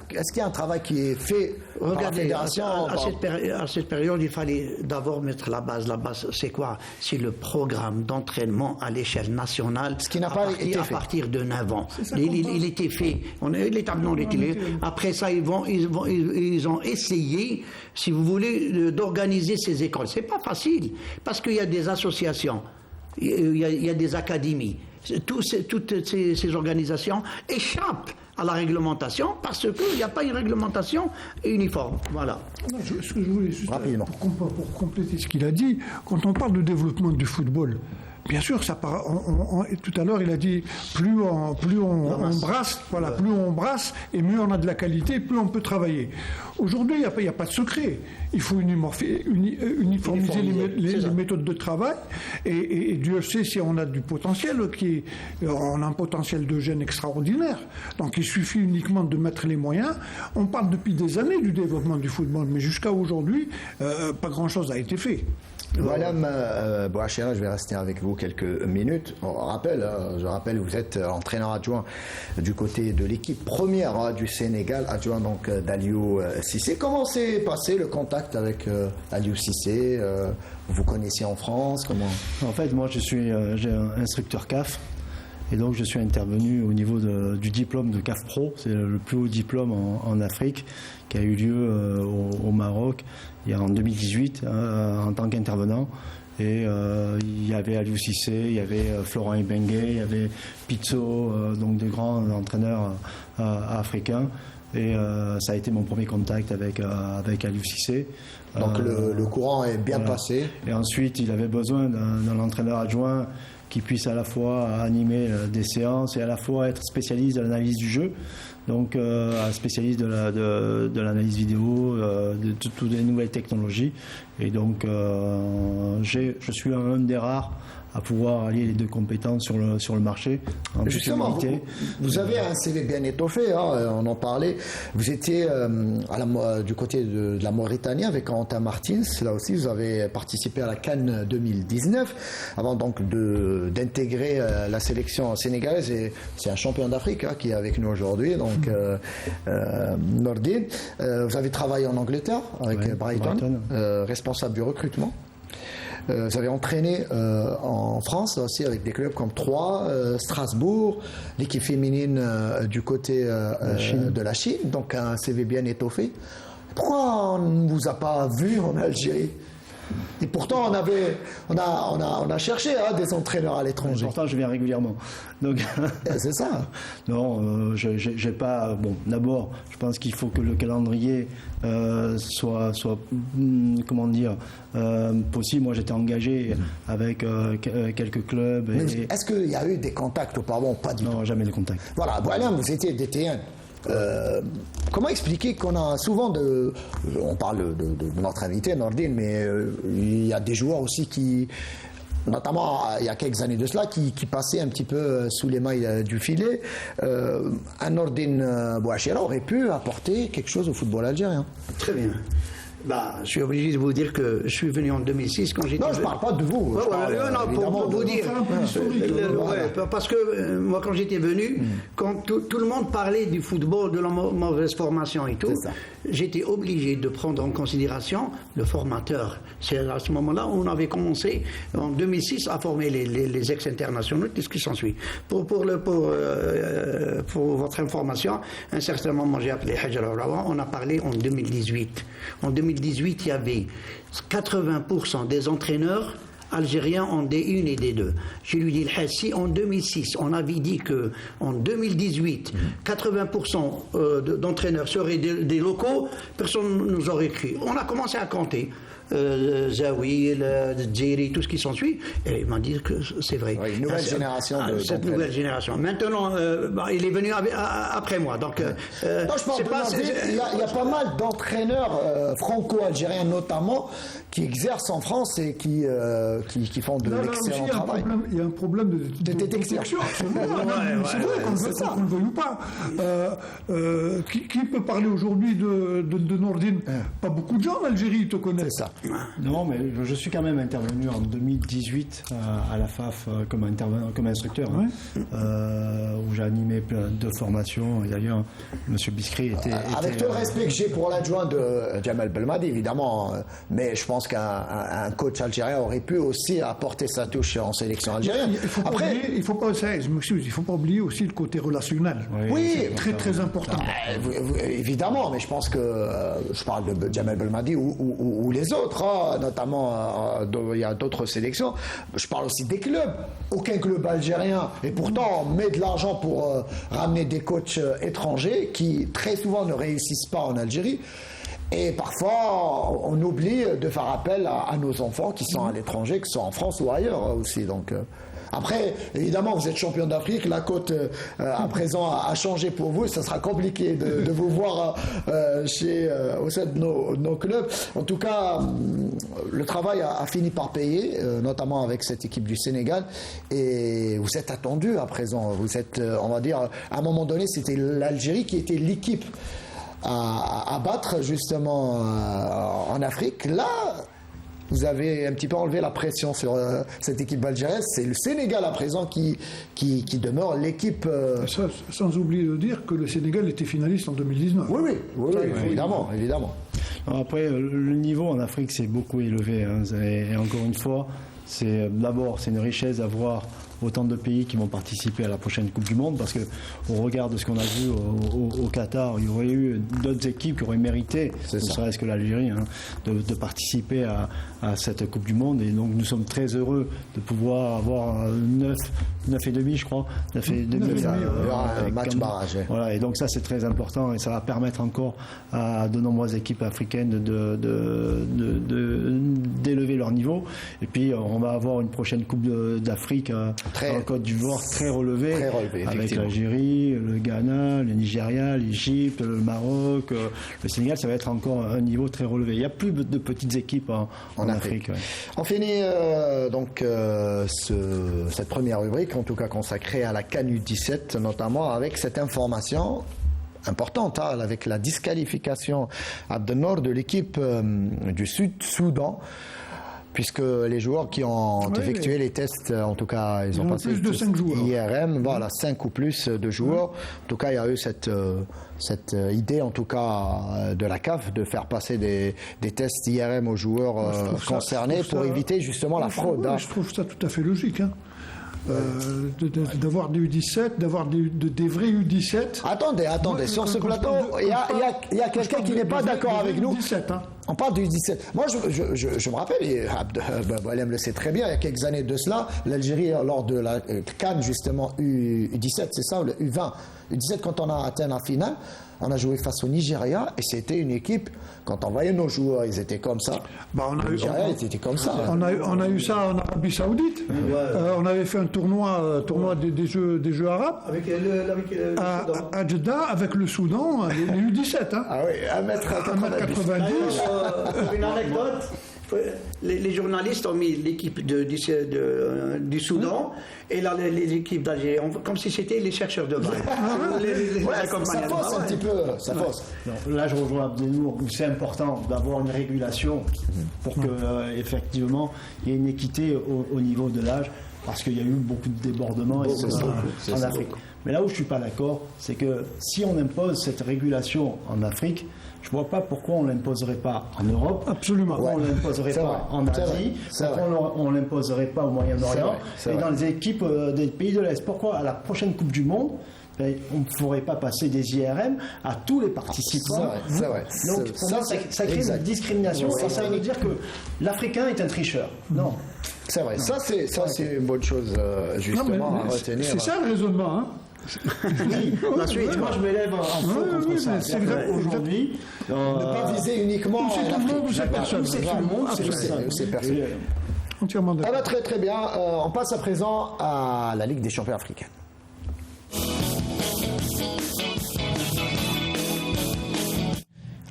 est-ce qu'il y a un travail qui est fait par la fédération? À cette période, il fallait d'abord mettre la base. La base, c'est quoi? C'est le programme d'entraînement à l'échelle nationale. Ce qui n'a pas été fait. À partir de 9 ans. Il était fait. Les tableaux étaient faits. Après ça, ils ont essayé, si vous voulez, d'organiser ces écoles. C'est pas facile, parce qu'il y a des associations, il y a des académies. Toutes ces organisations échappent à la réglementation parce qu'il n'y a pas une réglementation uniforme. Voilà. Ce que je voulais juste rapidement pour compléter ce qu'il a dit, quand on parle de développement du football, bien sûr, ça tout à l'heure, il a dit plus on brasse, voilà, plus on brasse et mieux on a de la qualité, plus on peut travailler. Aujourd'hui, il n'y a pas de secret. Il faut uniformiser les méthodes de travail et Dieu sait si on a du potentiel, on a un potentiel de jeunes extraordinaire. Donc il suffit uniquement de mettre les moyens. On parle depuis des années du développement du football, mais jusqu'à aujourd'hui, pas grand-chose a été fait. Voilà, Bouachira, je vais rester avec vous quelques minutes. Je rappelle, vous êtes entraîneur adjoint du côté de l'équipe première du Sénégal, adjoint donc d'Aliou Cissé. Comment s'est passé le contact avec Aliou Cissé? Vous connaissiez en France? En fait, moi, j'ai un instructeur CAF. Et donc, je suis intervenu au niveau du diplôme de CAF Pro. C'est le plus haut diplôme en Afrique qui a eu lieu au Maroc en 2018 en tant qu'intervenant. Et il y avait Aliou Cissé, il y avait Florent Ibenge, il y avait Pizzo, donc des grands entraîneurs africains. Et ça a été mon premier contact avec Aliou Cissé. Donc le courant est bien passé. Et ensuite, il avait besoin d'un entraîneur adjoint qui puisse à la fois animer des séances et à la fois être spécialiste de l'analyse du jeu, donc spécialiste de l'analyse vidéo, de toutes les nouvelles technologies. Et donc je suis un des rares à pouvoir allier les deux compétences sur le marché. Justement, vous avez un CV bien étoffé, on en parlait. Vous étiez du côté de la Mauritanie avec Quentin Martins. Là aussi, vous avez participé à la CAN 2019 avant donc d'intégrer la sélection sénégalaise. Et c'est un champion d'Afrique qui est avec nous aujourd'hui, donc Nordine. Vous avez travaillé en Angleterre avec Brighton. Responsable du recrutement. Vous avez entraîné en France aussi avec des clubs comme Troyes, Strasbourg, l'équipe féminine du côté de la Chine, donc un CV bien étoffé. Pourquoi on ne vous a pas vu en Algérie? Et pourtant, on a cherché des entraîneurs à l'étranger. Pourtant, je viens régulièrement. Donc, c'est ça. Non, j'ai pas. Bon, d'abord, je pense qu'il faut que le calendrier soit comment dire, possible. Moi, j'étais engagé avec quelques clubs. Est-ce qu'il y a eu des contacts auparavant? Pas du tout. Non, jamais de contacts. Voilà, vous étiez DT1. Comment expliquer qu'on a souvent on parle de notre invité Nordine, mais il y a des joueurs aussi qui, notamment il y a quelques années de cela, qui passaient un petit peu sous les mailles du filet. Un Nordine Bouachira aurait pu apporter quelque chose au football algérien. Très bien. Je suis obligé de vous dire que je suis venu en 2006 quand j'étais. Non, je ne parle pas de vous. Pour vous dire. Parce que moi, quand j'étais venu, quand tout le monde parlait du football, de la mauvaise formation et tout, j'étais obligé de prendre en considération le formateur. C'est à ce moment-là où on avait commencé en 2006 à former les ex-internationaux, tout ce qui s'ensuit. Pour votre information, à un certain moment, j'ai appelé Hajar Rawa, on a parlé en 2018. En 2018, il y avait 80% des entraîneurs algériens en D1 et D2. Je lui dis, si en 2006, on avait dit qu'en 2018, 80% d'entraîneurs seraient des locaux, personne ne nous aurait cru. On a commencé à compter. Zawi, Djeri, tout ce qui s'ensuit, et il m'a dit que c'est vrai. Oui, une nouvelle génération. Cette nouvelle génération. Maintenant, il est venu après moi. Donc, non, je pense il y a pas mal d'entraîneurs franco-algériens notamment qui exercent en France et qui font de l'excellent travail. Il y a un problème de détection. C'est vrai qu'on ne le veuille ou pas. Qui peut parler aujourd'hui de Nordine? Pas beaucoup de gens en Algérie te connaissent. C'est ça. Non, mais je suis quand même intervenu en 2018 à la FAF comme instructeur, où j'ai animé plein de formations. Et d'ailleurs, M. Biskri était... Avec tout le respect que j'ai pour l'adjoint de Jamal Belmadi, évidemment, mais je pense qu'un coach algérien aurait pu aussi apporter sa touche en sélection algérienne. Il ne faut pas oublier aussi le côté relationnel. Oui, c'est très très important. Évidemment, mais je pense que je parle de Jamal Belmadi ou les autres. Notamment il y a d'autres sélections. Je parle aussi des clubs. Aucun club algérien, et pourtant on met de l'argent pour ramener des coachs étrangers qui très souvent ne réussissent pas en Algérie. Et parfois on oublie de faire appel à nos enfants qui sont à l'étranger, que ce soit en France ou ailleurs aussi. Donc après, évidemment, vous êtes champion d'Afrique. La côte, à présent, a changé pour vous. Ça sera compliqué de vous voir au sein de nos clubs. En tout cas, le travail a fini par payer, notamment avec cette équipe du Sénégal. Et vous êtes attendu à présent. Vous êtes, on va dire, à un moment donné, c'était l'Algérie qui était l'équipe à battre, justement, en Afrique. Là, vous avez un petit peu enlevé la pression sur cette équipe algérienne. C'est le Sénégal à présent qui demeure l'équipe. Sans oublier de dire que le Sénégal était finaliste en 2019. Oui, évidemment. Après, le niveau en Afrique s'est beaucoup élevé. Et encore une fois, c'est une richesse d'avoir autant de pays qui vont participer à la prochaine Coupe du Monde, parce qu'au regard de ce qu'on a vu au Qatar, il y aurait eu d'autres équipes qui auraient mérité, ne serait-ce que l'Algérie, de participer à cette Coupe du Monde. Et donc nous sommes très heureux de pouvoir avoir 9,5, je crois. 9,5. Un match barrage. Voilà, et donc ça c'est très important, et ça va permettre encore à de nombreuses équipes africaines d'élever leur niveau. Et puis on va avoir une prochaine Coupe d'Afrique en Côte d'Ivoire très relevée avec l'Algérie, le Ghana, le Nigeria, l'Égypte, le Maroc, le Sénégal. Ça va être encore un niveau très relevé. Il n'y a plus de petites équipes en Afrique. Ouais. On finit donc cette première rubrique, en tout cas consacrée à la CAN U17, notamment avec cette information importante, avec la disqualification à de nord de l'équipe du Sud-Soudan, puisque les joueurs qui ont effectué les tests, en tout cas, ils ont passé plus de 5 joueurs. IRM, 5 ou plus de joueurs. En tout cas, il y a eu cette idée, en tout cas, de la CAF, de faire passer des tests IRM aux joueurs concernés pour éviter justement la fraude. Je trouve ça tout à fait logique. D'avoir des U17, d'avoir des vrais U17. Attendez, sur ce plateau, il y a quelqu'un qui n'est pas d'accord avec nous. On parle du U17. Moi, je me rappelle, et Walem le sait très bien, il y a quelques années de cela, l'Algérie, lors de la CAN, justement, U17, c'est ça, ou le U20, U17, quand on a atteint la finale, on a joué face au Nigeria, et c'était une équipe, quand on voyait nos joueurs, ils étaient comme ça. Ils étaient comme ça. On a eu ça en Arabie Saoudite. On avait fait un tournoi des jeux arabes. À Jeddah, avec le Soudan, les U17. Ah oui, 1m90. Une anecdote. Les journalistes ont mis l'équipe du Soudan et les équipes d'Algérie, comme si c'était les chercheurs de balle. Ça fausse un petit peu, ça fausse. Là, je rejoins Abdenour, où c'est important d'avoir une régulation pour que, effectivement, il y ait une équité au niveau de l'âge, parce qu'il y a eu beaucoup de débordements en Afrique. Mais là où je ne suis pas d'accord, c'est que si on impose cette régulation en Afrique, je ne vois pas pourquoi on ne l'imposerait pas en Europe. Absolument. Pourquoi on ne l'imposerait pas en Asie. Pourquoi on ne l'imposerait pas au Moyen-Orient. Et dans les équipes des pays de l'Est. Pourquoi à la prochaine Coupe du Monde, on ne ferait pas passer des IRM à tous les participants. C'est vrai. Donc, pour moi, ça crée une discrimination. Ça veut dire que l'Africain est un tricheur. Non. C'est vrai, ça c'est une bonne chose justement à retenir. C'est ça le raisonnement, hein. La suite, moi je m'élève en faux contre ça. C'est vrai, aujourd'hui. Ne pas viser uniquement. C'est tout le monde ou c'est personne. C'est tout le monde, c'est personne. Entièrement d'accord. Ah bah, très très bien. On passe à présent à la Ligue des champions africains.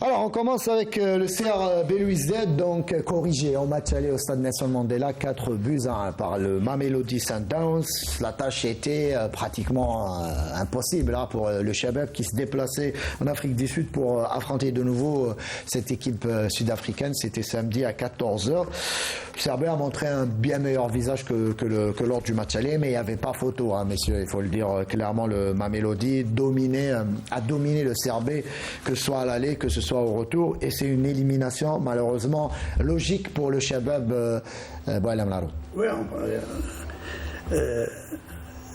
Alors, on commence avec le CR Belouizdad, donc corrigé en match aller au stade Nelson Mandela, 4-1 par le Mamelodi Sundowns. La tâche était pratiquement impossible pour le Shabab qui se déplaçait en Afrique du Sud pour affronter de nouveau cette équipe sud-africaine. C'était samedi à 14h. Le Serbie a montré un bien meilleur visage que lors du match aller, mais il n'y avait pas photo, hein, messieurs, il faut le dire clairement. Le Mamelodi a dominé le Serbie, que ce soit à l'aller, que ce soit au retour, et c'est une élimination malheureusement logique pour le Shabab Boualem Laro. Oui,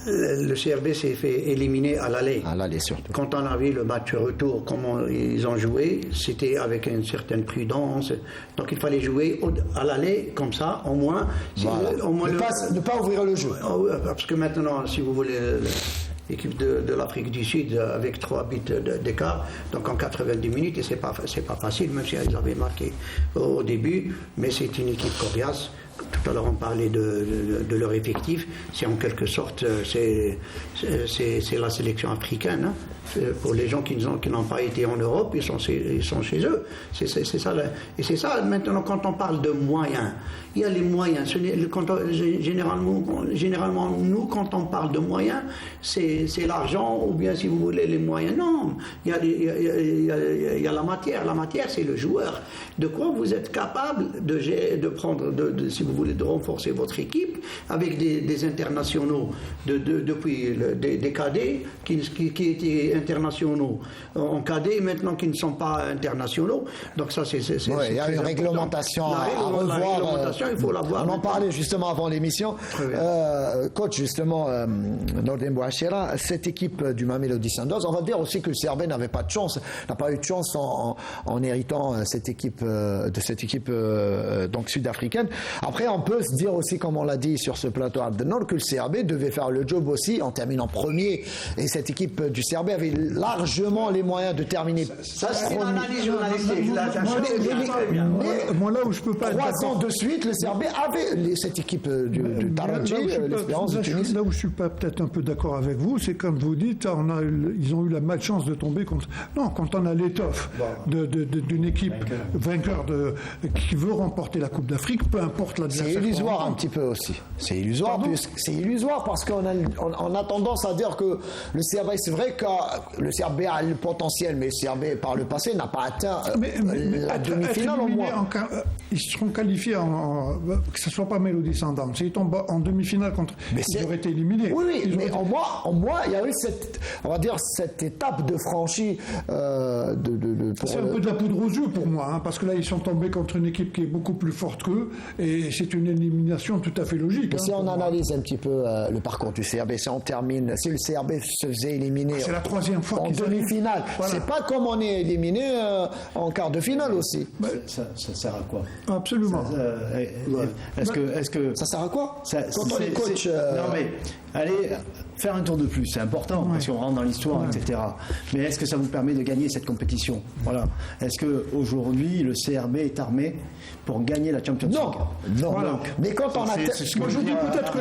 le CRB s'est fait éliminer à l'aller. À l'aller surtout. Quand on a vu le match retour, comment ils ont joué, c'était avec une certaine prudence. Donc il fallait jouer à l'aller comme ça, au moins. Voilà. Ne pas ouvrir le jeu. Parce que maintenant, si vous voulez, l'équipe de l'Afrique du Sud avec 3 buts d'écart, donc en 90 minutes, et c'est pas facile, même si ils avaient marqué au début, mais c'est une équipe coriace. Tout à l'heure, on parlait de leur effectif. C'est en quelque sorte, c'est la sélection africaine. Hein. Pour les gens qui n'ont pas été en Europe, ils sont chez eux. C'est ça. Et c'est ça, maintenant, quand on parle de moyens, il y a les moyens. Généralement, nous, quand on parle de moyens, c'est l'argent, ou bien, si vous voulez, les moyens. Non, il y a la matière. La matière, c'est le joueur. De quoi vous êtes capable de prendre, si vous voulez, de renforcer votre équipe avec des internationaux depuis des cadets qui étaient internationaux en cadet, maintenant qui ne sont pas internationaux. Donc ça, c'est ouais, il y a une réglementation à revoir. La réglementation, il faut la voir. On en parlait justement avant l'émission. Coach, justement, Nordin Bouachera, cette équipe du Mamelodi Sundowns, on va dire aussi que le Serbie n'a pas eu de chance en héritant de cette équipe donc sud-africaine. Après, on peut se dire aussi, comme on l'a dit sur ce plateau à Nord, que le Serbie devait faire le job aussi en terminant premier, et cette équipe du Serbie avait largement les moyens de terminer. Ça, c'est une analyse journalistique. Moi, là où je peux pas 3 ans de suite, le Serbie avait cette équipe du Taranji, l'Espérance de Tunis. Là où je suis pas peut-être un peu d'accord avec vous, c'est comme vous dites, ils ont eu la malchance de tomber contre. Non, quand on a l'étoffe d'une équipe vainqueur qui veut remporter la Coupe d'Afrique, peu importe l'adversaire. C'est illusoire un petit peu aussi. C'est illusoire. C'est illusoire parce qu'on a tendance à dire que le Serbie, c'est vrai que le Serbie a le potentiel, mais le Serbie par le passé n'a pas atteint la demi-finale au moins. Ils seront qualifiés que ce ne soit pas Mamelodi Sundowns. S'ils tombent en demi-finale contre, ils auraient été éliminés. Oui, mais en moi, il y a eu cette étape de franchie. C'est un peu de la poudre aux yeux pour moi, hein, parce que là, ils sont tombés contre une équipe qui est beaucoup plus forte qu'eux, et c'est une élimination tout à fait logique. Si on analyse un petit peu le parcours du CRB, si le CRB se faisait éliminer c'est la 3e fois en demi-finale, voilà. C'est pas comme on est éliminé en quart de finale aussi. Ça sert à quoi? Absolument. Est-ce que ça sert à quoi quand on est coach non mais allez faire un tour de plus, c'est important parce qu'on rentre dans l'histoire, etc. Mais est-ce que ça vous permet de gagner cette compétition? Voilà. Est-ce que aujourd'hui le CRB est armé pour gagner la Champions League? Non. Voilà. Mais quand on a, moi je dis peut-être que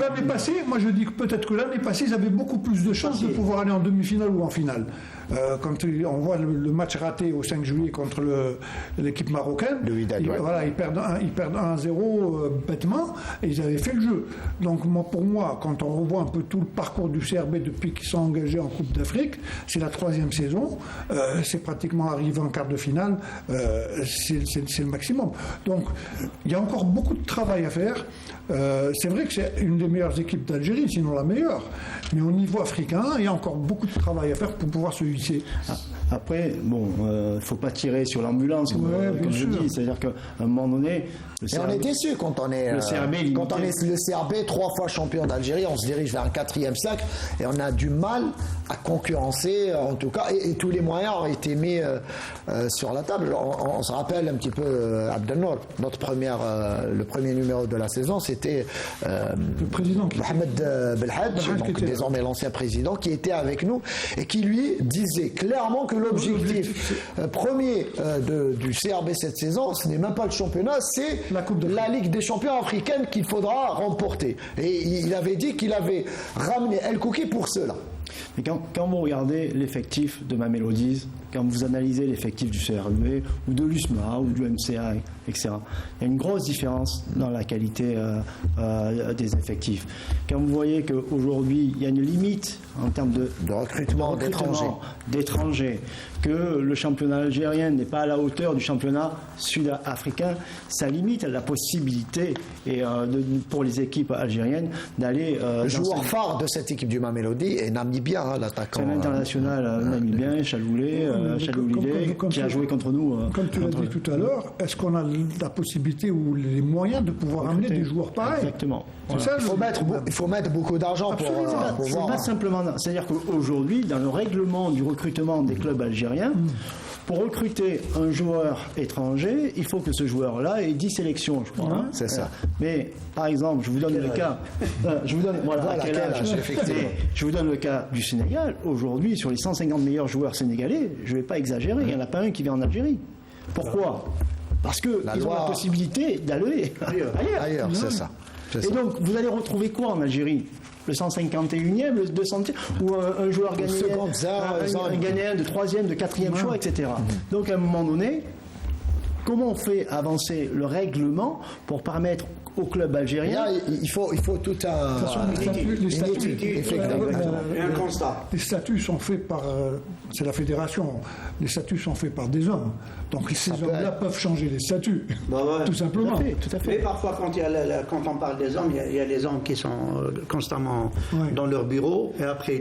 l'année passée, ils avaient beaucoup plus de chances de pouvoir aller en demi-finale ou en finale. Quand on voit le match raté au 5 juillet contre l'équipe marocaine, ils perdent 1-0 bêtement, et ils avaient fait le jeu. Donc pour moi, quand on revoit un peu tout le parcours du CRB depuis qu'ils sont engagés en Coupe d'Afrique, c'est la 3e saison, c'est pratiquement arrivé en quart de finale, c'est le maximum. Donc il y a encore beaucoup de travail à faire. C'est vrai que c'est une des meilleures équipes d'Algérie, sinon la meilleure, mais au niveau africain, il y a encore beaucoup de travail à faire pour pouvoir se hisser. Après, il ne faut pas tirer sur l'ambulance, comme je dis. C'est-à-dire qu'à un moment donné, Et on est déçu quand on est, quand on est le CRB 3 fois champion d'Algérie, on se dirige vers un 4e siècle et on a du mal à concurrencer, en tout cas, et tous les moyens ont été mis sur la table. On se rappelle un petit peu Abdelnour, le premier numéro de la saison, c'était le président Mohamed Belhadj, donc désormais l'ancien président, qui était avec nous et qui lui disait clairement que l'objectif premier du CRB cette saison, ce n'est même pas le championnat, c'est la Ligue des champions africaine qu'il faudra remporter. Et il avait dit qu'il avait ramené El Kouki pour cela. Mais quand vous regardez l'effectif de Mamelodies, quand vous analysez l'effectif du CRB ou de l'USMA ou du MCA, etc., il y a une grosse différence dans la qualité des effectifs. Quand vous voyez qu'aujourd'hui, il y a une limite en termes de recrutement d'étrangers, que le championnat algérien n'est pas à la hauteur du championnat sud-africain, ça limite la possibilité pour les équipes algériennes d'aller... le joueur phare de cette équipe du Mamelodi est namibien, l'attaquant. C'est l'international namibien, Chaloulé, qui a joué contre nous. Comme tu l'as dit tout à l'heure, est-ce qu'on a la possibilité ou les moyens de pouvoir amener des joueurs pareils? Exactement. Voilà. Il faut mettre beaucoup d'argent pour voir. C'est pas simplement... C'est-à-dire qu'aujourd'hui, dans le règlement du recrutement des clubs algériens, pour recruter un joueur étranger, il faut que ce joueur-là ait 10 sélections, je crois. Hein. C'est ça. Mais, par exemple, je vous donne le cas... je vous donne le cas du Sénégal. Aujourd'hui, sur les 150 meilleurs joueurs sénégalais, je ne vais pas exagérer, il n'y en a pas un qui vient en Algérie. Pourquoi? Parce qu'ils ont la possibilité d'aller ailleurs. C'est ça. Et donc, vous allez retrouver quoi en Algérie? Le 151e, le 200e, ou un joueur ghanéen, un Ghanéen de 3e, de 4e choix, etc. Donc, à un moment donné, comment on fait avancer le règlement pour permettre au club algérien... Il faut tout un... un constat. Les statuts sont faits par... c'est la fédération. Les statuts sont faits par des hommes. Donc ces hommes-là peuvent changer les statuts. Tout simplement. Tout à fait. Mais parfois, quand on parle des hommes, il y a les hommes qui sont constamment dans leur bureau et après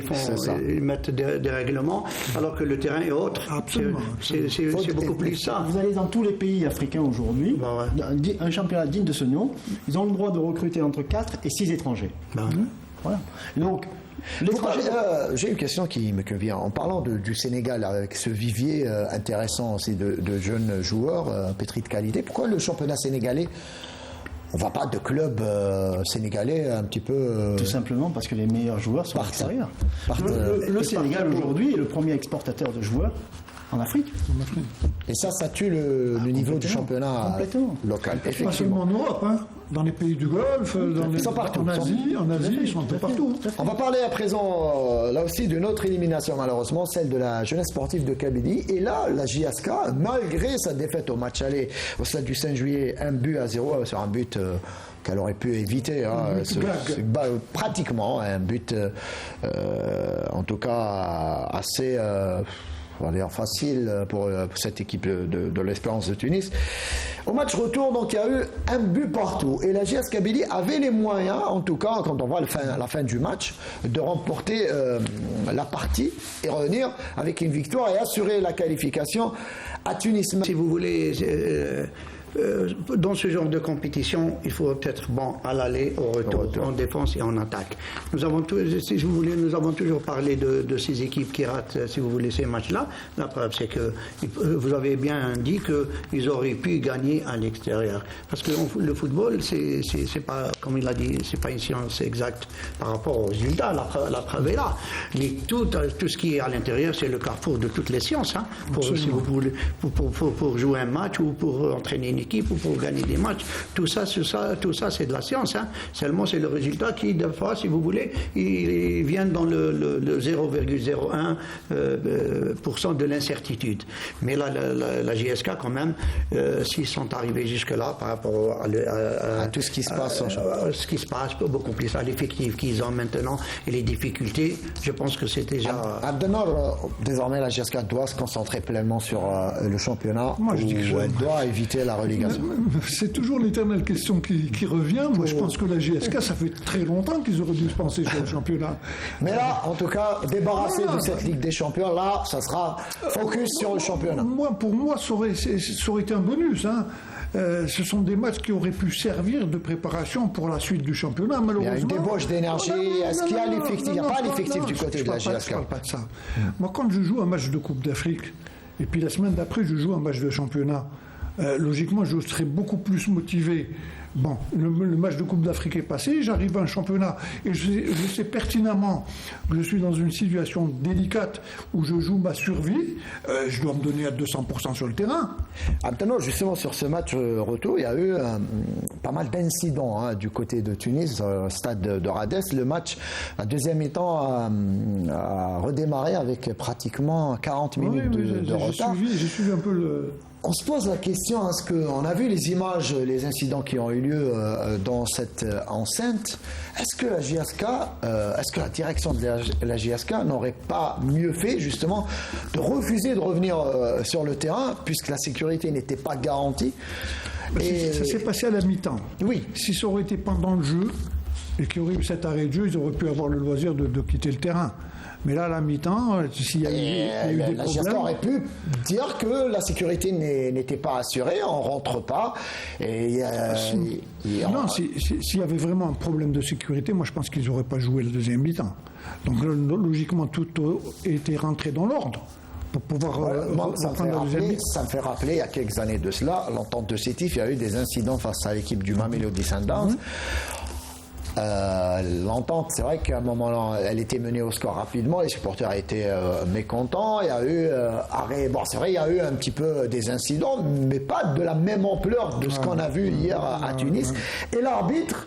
ils mettent des règlements, alors que le terrain est autre. Absolument. C'est beaucoup plus ça. Vous allez dans tous les pays africains aujourd'hui, un championnat digne de ce nom, ils ont le droit de recruter entre 4 et 6 étrangers. Voilà. Donc, j'ai une question qui me vient. En parlant du Sénégal, avec ce vivier intéressant aussi de jeunes joueurs, pétris de qualité, pourquoi le championnat sénégalais, on ne va pas de club sénégalais un petit peu... Tout simplement parce que les meilleurs joueurs sont à l'extérieur. Le Sénégal aujourd'hui est le premier exportateur de joueurs en Afrique. Et ça tue le niveau du championnat local. Pas seulement en Europe, dans les pays du Golfe, en Asie, ils sont un peu partout. On va parler à présent, là aussi, d'une autre élimination, malheureusement, celle de la jeunesse sportive de Kabylie. Et là, la JSK, malgré sa défaite au match aller au stade du 5 juillet, 1-0 sur un but qu'elle aurait pu éviter, pratiquement un but, en tout cas, assez... on va dire facile pour cette équipe de l'Espérance de Tunis. Au match retour, donc il y a eu un but partout. Et la JS Kabylie avait les moyens, en tout cas, quand on voit la fin du match, de remporter la partie et revenir avec une victoire et assurer la qualification à Tunis. Si vous voulez... dans ce genre de compétition, il faut être bon à l'aller, au retour, en défense et en attaque. Si vous voulez, nous avons toujours parlé de ces équipes qui ratent, si vous voulez, ces matchs-là. La preuve, c'est que vous avez bien dit qu'ils auraient pu gagner à l'extérieur. Parce que le football, c'est pas, comme il a dit, c'est pas une science exacte par rapport aux résultats. La preuve est là. Mais tout ce qui est à l'intérieur, c'est le carrefour de toutes les sciences. Pour jouer un match ou pour entraîner une équipe ou pour gagner des matchs, tout ça c'est de la science. Seulement c'est le résultat qui, des fois, si vous voulez, il vient dans le 0,01% de l'incertitude. Mais la JSK, quand même, s'ils sont arrivés jusque-là par rapport à tout ce qui se passe, beaucoup plus à l'effectif qu'ils ont maintenant et les difficultés, je pense que c'est déjà... Abdelnour, désormais la JSK doit se concentrer pleinement sur le championnat. Moi, je dis que elle doit éviter la relégation. C'est toujours l'éternelle question qui revient. Moi, je pense que la JSK, ça fait très longtemps qu'ils auraient dû se penser sur le championnat. Mais là, en tout cas, débarrasser de cette Ligue des Champions, là, ça sera focus sur le championnat. Pour moi, ça aurait été un bonus. ce sont des matchs qui auraient pu servir de préparation pour la suite du championnat, malheureusement. Il y a une débauche d'énergie. Est-ce qu'il y a l'effectif? Il n'y a pas l'effectif du côté de la GSK. Je ne parle pas de ça. Moi, quand je joue un match de Coupe d'Afrique, et puis la semaine d'après, je joue un match de championnat, logiquement, je serais beaucoup plus motivé. Bon, le match de Coupe d'Afrique est passé, j'arrive à un championnat et je sais pertinemment que je suis dans une situation délicate où je joue ma survie, je dois me donner à 200% sur le terrain. Maintenant, justement, sur ce match retour, il y a eu pas mal d'incidents du côté de Tunis, au stade de Rades. Le match, la deuxième mi-temps, a redémarré avec pratiquement 40 minutes de retard. J'ai suivi un peu le... On se pose la question, est-ce qu'on a vu les images, les incidents qui ont eu lieu dans cette enceinte? Est-ce que la GSK, est-ce que la direction de la GSK n'aurait pas mieux fait justement de refuser de revenir sur le terrain puisque la sécurité n'était pas garantie? Ça s'est passé à la mi-temps. Oui. Si ça aurait été pendant le jeu et qu'il y aurait eu cet arrêt de jeu, ils auraient pu avoir le loisir de quitter le terrain. Mais là, à la mi-temps, s'il y a eu des la problèmes... GSK aurait pu dire que la sécurité n'était pas assurée, on ne rentre pas. Non, s'il y avait vraiment un problème de sécurité, moi je pense qu'ils n'auraient pas joué le deuxième mi-temps. Donc logiquement, tout était rentré dans l'ordre. Pour pouvoir ça me fait rappeler, il y a quelques années de cela, l'entente de Sétif, il y a eu des incidents face à l'équipe du Mamelodi Sundowns. L'entente, c'est vrai qu'à un moment, elle était menée au score rapidement, les supporters étaient mécontents, il y a eu arrêt. Bon, c'est vrai, il y a eu un petit peu des incidents, mais pas de la même ampleur de ce qu'on a vu hier à Tunis. Et l'arbitre,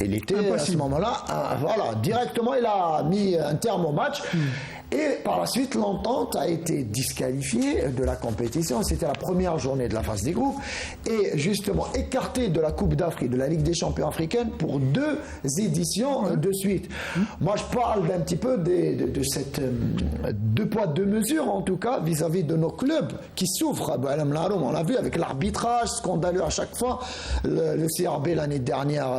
il était à ce moment-là, voilà, directement, il a mis un terme au match. Et par la suite, l'entente a été disqualifiée de la compétition. C'était la première journée de la phase des groupes. Et justement, écartée de la Coupe d'Afrique, de la Ligue des champions africaine pour 2 éditions de suite. Moi, je parle d'un petit peu de cette 2 poids, 2 mesures, en tout cas, vis-à-vis de nos clubs qui souffrent. On l'a vu avec l'arbitrage scandaleux à chaque fois. Le CRB l'année dernière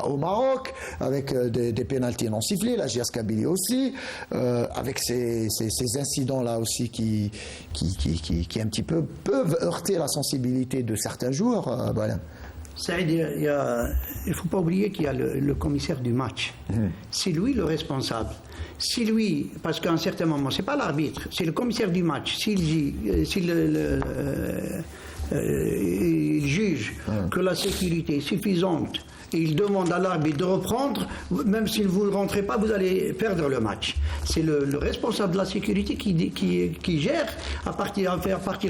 au Maroc, avec des pénaltys non sifflés. La GS Kabylie aussi. Avec ces incidents-là aussi qui un petit peu peuvent heurter la sensibilité de certains joueurs. Voilà. Saïd, il ne faut pas oublier qu'il y a le commissaire du match. C'est lui le responsable. Si lui, parce qu'à un certain moment, c'est pas l'arbitre, c'est le commissaire du match. S'il juge que la sécurité est suffisante, et il demande à l'arbitre de reprendre, même si vous ne rentrez pas, vous allez perdre le match. C'est le responsable de la sécurité qui gère, à partir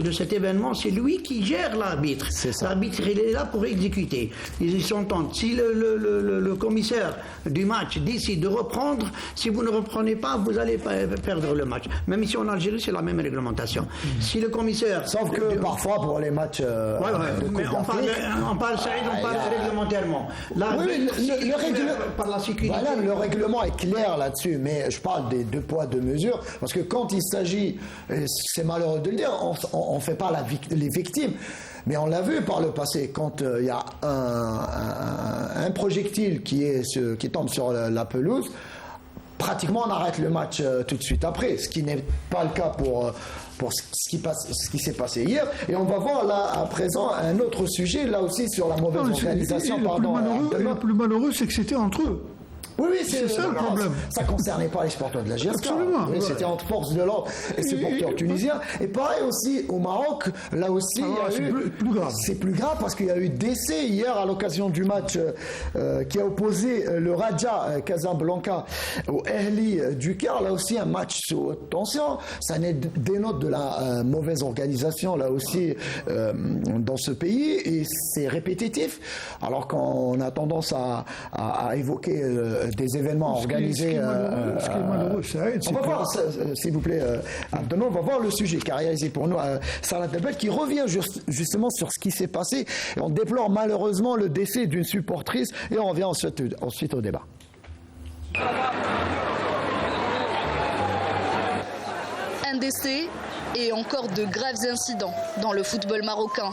de cet événement, c'est lui qui gère l'arbitre. L'arbitre, il est là pour exécuter. Ils s'entendent. Si le commissaire du match décide de reprendre, si vous ne reprenez pas, vous allez perdre le match. Même ici en Algérie, c'est la même réglementation. Si le commissaire... Sauf que parfois, pour les matchs de Coupe d'Afrique... On parle réglementairement. Le règlement est clair là-dessus, mais je parle des 2 poids, 2 mesures, parce que quand il s'agit, c'est malheureux de le dire, on ne fait pas les victimes. Mais on l'a vu par le passé, quand il y a un projectile qui tombe sur la pelouse, pratiquement on arrête le match tout de suite après, ce qui n'est pas le cas pour ce qui s'est passé hier. Et on va voir là à présent un autre sujet, là aussi sur la mauvaise organisation. Le plus malheureux, c'est que c'était entre eux. Oui, c'est ça le problème. Ça ne concernait pas les supporters de la GSK. Absolument. Oui, c'était entre forces de l'ordre et supporters tunisiens. Et pareil aussi au Maroc, là aussi, c'est plus grave parce qu'il y a eu décès hier à l'occasion du match qui a opposé le Raja Casablanca au Ahli du Caire. Là aussi, un match sous haute tension. Ça dénote de la mauvaise organisation, là aussi, dans ce pays. Et c'est répétitif. Alors qu'on a tendance à évoquer des événements organisés. Ce qui est malheureux, on va voir, s'il vous plaît, Abdelman, on va voir le sujet qu'a réalisé pour nous Salah Delbel, qui revient justement sur ce qui s'est passé. Et on déplore malheureusement le décès d'une supportrice et on revient ensuite au débat. Un décès et encore de graves incidents dans le football marocain.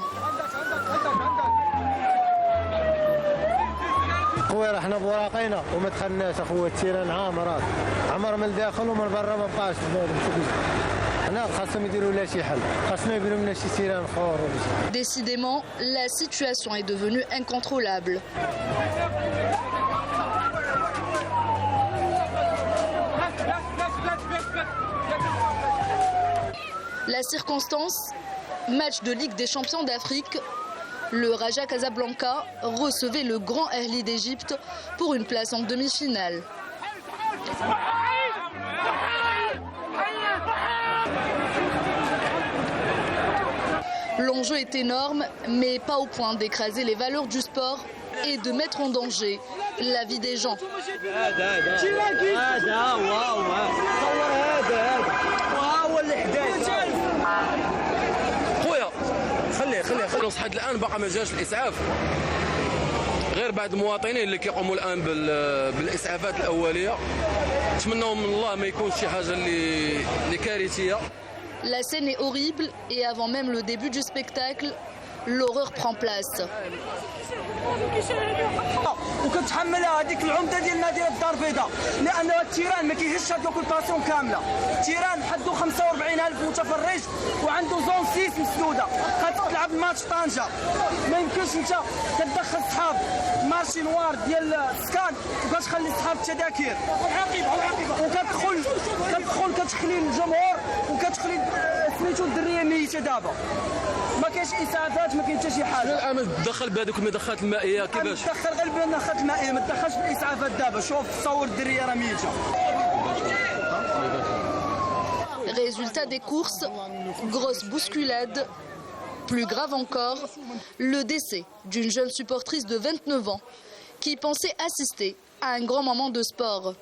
خويا احنا بوراقينا وما دخلناش اخويا تيران عامرات عمر من الداخل ومن برا ما بقاش Décidément, la situation est devenue incontrôlable. La circonstance, match de Ligue des champions d'Afrique, le Raja Casablanca recevait le Grand Ahli d'Égypte pour une place en demi-finale. L'enjeu est énorme, mais pas au point d'écraser les valeurs du sport et de mettre en danger la vie des gens. لحد الان باقي ما جاش الاسعاف غير بعض المواطنين اللي كيقوموا الان بالاسعافات الاوليه نتمنوا من الله ما يكونش شي حاجه اللي كارثيه. La scène est horrible et avant même le début du spectacle, l'horreur prend place. وكتحملها هذيك العمده ديالنا ديال الدار البيضاء لانه التيران ما كيهزش هاد لوكوباسيون كامله. التيران حدو 45,000 متفرج وعنده زون 6 مسدوده. كتلعب الماتش طنجه ما يمكنش انت كتدخل صحاب مارشي نوار ديال السكان وكتخلي صحاب التذاكر وكتدخل كتخلي الجمهور وكتخلي سميتو الدريه ميته دابا. ما كاينش اسعافات ما كاين حتى شي حاجه. الان تدخل بهذوك المدخلات المائيه كيفاش؟ تدخل غير بالمدخلات المائيه ما تدخلش بالاسعافات دابا. شوف تصور الدريه راه ميته. Résultat des courses, grosse bousculade. Plus grave encore, le décès d'une jeune supportrice de 29 ans qui pensait assister à un grand moment de sport.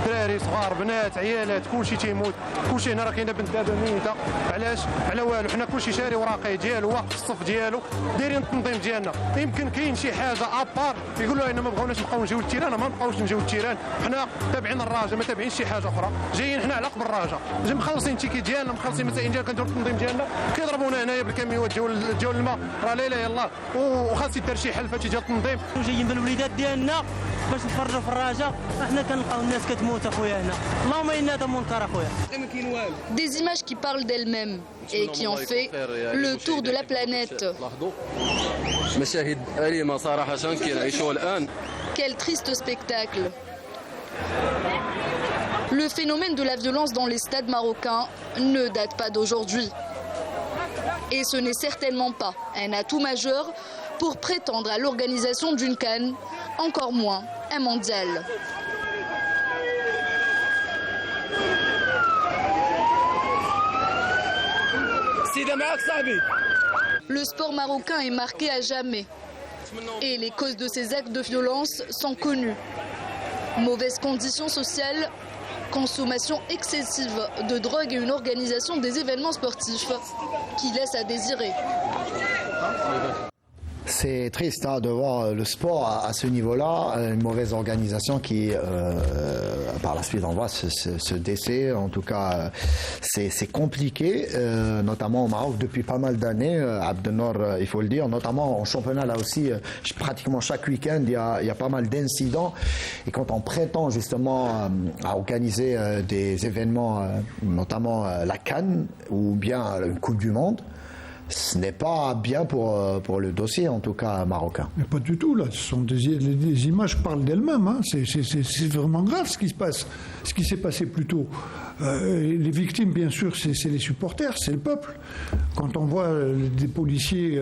دراري صغار بنات عيالات كلشي تيموت كلشي هنا راه كاينه بنت دابا ميته علاش على والو حنا كلشي شاري وراقي ديالو واقف في الصف ديالو دايرين التنظيم ديالنا يمكن كاين شي حاجه ابار يقولوا لنا ما بغاوناش نبقاو نجيو للتيران ما نبقاوش نجيو للتيران حنا تابعين الراجا ما تابعين شي حاجه اخرى جايين حنا على قبل الراجا مخلصين التيكي ديالنا مخلصين المسائل ديالنا كنديروا التنظيم ديالنا كيضربونا هنايا بالكاميوات ديال الماء راه لا اله الا الله وخاص يدار شي حل فهادشي ديال التنظيم جايين بالوليدات ديالنا باش نفرجوا في الراجا حنا كنلقاو الناس كتموت اخويا هنا اللهم انا هذا منكر اخويا. Des images qui parlent d'elles-mêmes et qui ont fait le tour de la planète. مشاهد أليمة صراحة كنعيشوها الآن. Quel triste spectacle. Le phénomène de la violence dans les stades marocains ne date pas d'aujourd'hui. Et ce n'est certainement pas un atout majeur pour prétendre à l'organisation d'une CAN, encore moins un mondial. Le sport marocain est marqué à jamais et les causes de ces actes de violence sont connues. Mauvaises conditions sociales, consommation excessive de drogue et une organisation des événements sportifs qui laissent à désirer. C'est triste de voir le sport à ce niveau-là, une mauvaise organisation qui, par la suite, on voit ce décès. En tout cas, c'est compliqué, notamment au Maroc depuis pas mal d'années. Abdenor, il faut le dire, notamment en championnat, là aussi, pratiquement chaque week-end, il y a pas mal d'incidents. Et quand on prétend justement à organiser des événements, notamment la CAN ou bien une Coupe du Monde, ce n'est pas bien pour le dossier, en tout cas marocain. Mais pas du tout, là. Les images parlent d'elles-mêmes. Hein. C'est vraiment grave ce qui se passe, ce qui s'est passé plus tôt. Les victimes, bien sûr, c'est les supporters, c'est le peuple. Quand on voit des policiers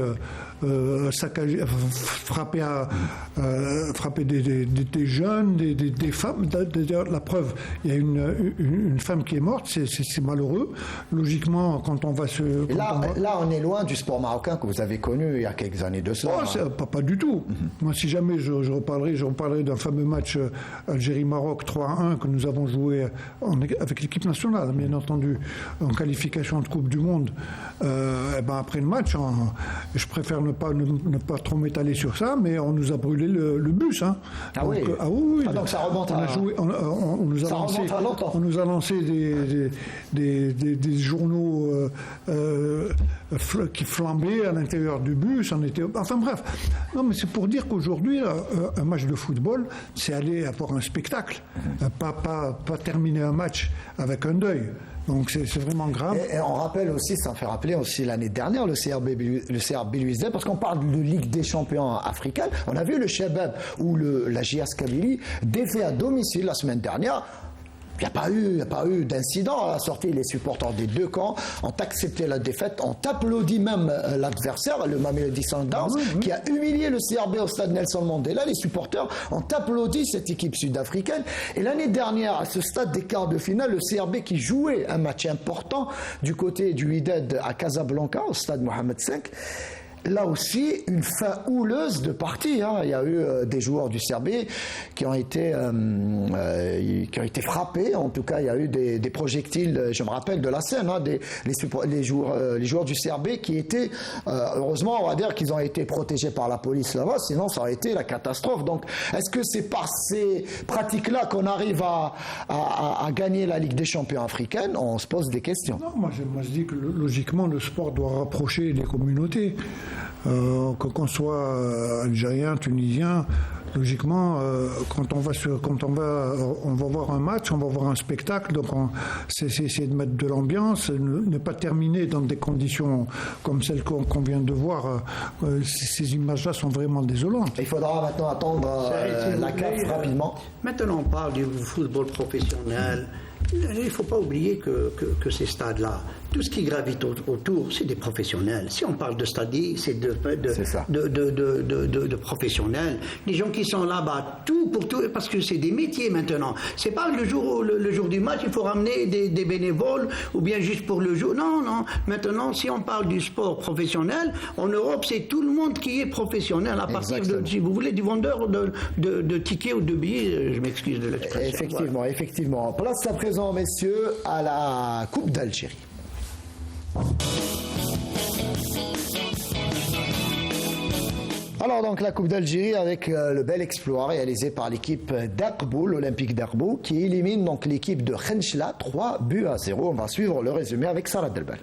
frapper des jeunes, des femmes, la preuve, il y a une femme qui est morte, c'est malheureux. Logiquement, quand on va se... Là, on est loin du sport marocain que vous avez connu il y a quelques années de cela. Oh, pas du tout. Moi, si jamais je reparlerai d'un fameux match Algérie-Maroc 3-1 que nous avons joué avec l'équipe nationale, bien entendu, en qualification de Coupe du Monde. Après le match, je préfère ne pas trop m'étaler sur ça, mais on nous a brûlé le bus. Hein. Ah oui. Oui. Donc ça remonte on nous a lancé des journaux qui flambaient à l'intérieur du bus. Enfin bref. Non, mais c'est pour dire qu'aujourd'hui, un match de football, c'est aller avoir un spectacle, pas terminer un match avec un deuil. Donc c'est vraiment grave. Et on rappelle aussi, ça me fait rappeler aussi l'année dernière le CRB Louisien, parce qu'on parle de Ligue des champions africaine. On a vu le Shabab ou la JS Kabylie défait à domicile la semaine dernière. Il n'y a pas eu d'incident à la sortie. Les supporters des deux camps ont accepté la défaite, ont applaudi même l'adversaire, le Mamelodi Sundowns, qui a humilié le CRB au stade Nelson Mandela. Les supporters ont applaudi cette équipe sud-africaine. Et l'année dernière, à ce stade des quarts de finale, le CRB qui jouait un match important du côté du Wydad à Casablanca, au stade Mohamed V, là aussi, une fin houleuse de partie. Hein. Il y a eu des joueurs du CRB qui ont été frappés. En tout cas, il y a eu des projectiles, je me rappelle de la scène, hein, les joueurs du CRB qui étaient, heureusement, on va dire qu'ils ont été protégés par la police là-bas, sinon ça aurait été la catastrophe. Donc, est-ce que c'est par ces pratiques-là qu'on arrive à gagner la Ligue des champions africaine? On se pose des questions. Non, moi je dis que logiquement, le sport doit rapprocher les communautés. Qu'on soit algérien, tunisien, logiquement, quand on va voir un match, on va voir un spectacle, donc c'est de mettre de l'ambiance, ne pas terminer dans des conditions comme celles qu'on vient de voir. Ces images-là sont vraiment désolantes. Il faudra maintenant attendre la CAF rapidement. Maintenant, on parle du football professionnel. Il ne faut pas oublier que ces stades-là, tout ce qui gravite autour, c'est des professionnels. Si on parle de stadiers, c'est de professionnels. Les gens qui sont là-bas, tout pour tout, parce que c'est des métiers maintenant. C'est pas le jour du match, il faut ramener des bénévoles, ou bien juste pour le jour. Non. Maintenant, si on parle du sport professionnel, en Europe, c'est tout le monde qui est professionnel. À partir de, si vous voulez, du vendeur de tickets ou de billets, je m'excuse de l'expression. Effectivement. Place à présent, messieurs, à la Coupe d'Algérie. Alors donc la Coupe d'Algérie avec le bel exploit réalisé par l'équipe d'Aqbou, l'Olympique d'Aqbou, qui élimine donc l'équipe de Khenchla 3-0. On va suivre le résumé avec Sarah Delbel.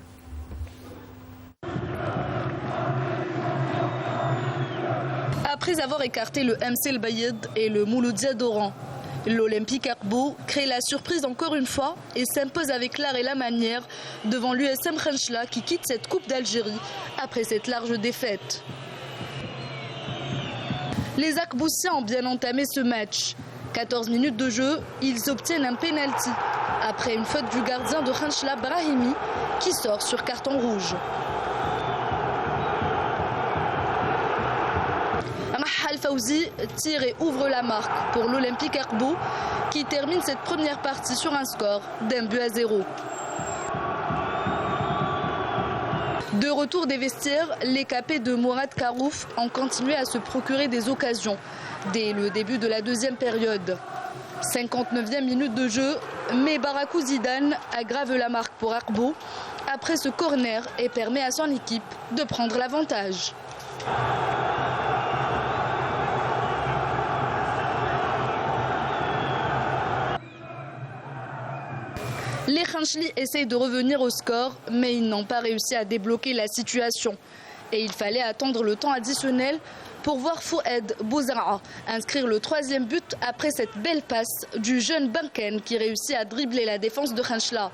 Après avoir écarté le MC El Bayed et le Mouloudia d'Oran, l'Olympique Aqbou crée la surprise encore une fois et s'impose avec l'art et la manière devant l'USM Khenchla qui quitte cette Coupe d'Algérie après cette large défaite. Les Aqboussiens ont bien entamé ce match. 14 minutes de jeu, ils obtiennent un penalty après une faute du gardien de Khenchla Brahimi qui sort sur carton rouge. Rahal Fawzi tire et ouvre la marque pour l'Olympique Aqbou qui termine cette première partie sur un score d'1-0. De retour des vestiaires, les capés de Mourad Karouf ont continué à se procurer des occasions dès le début de la deuxième période. 59e minute de jeu, mais Barakou Zidane aggrave la marque pour Aqbou après ce corner et permet à son équipe de prendre l'avantage. Les Khenchli essayent de revenir au score, mais ils n'ont pas réussi à débloquer la situation. Et il fallait attendre le temps additionnel pour voir Foued Bouzara inscrire le 3e but après cette belle passe du jeune Banken qui réussit à dribbler la défense de Khenchla.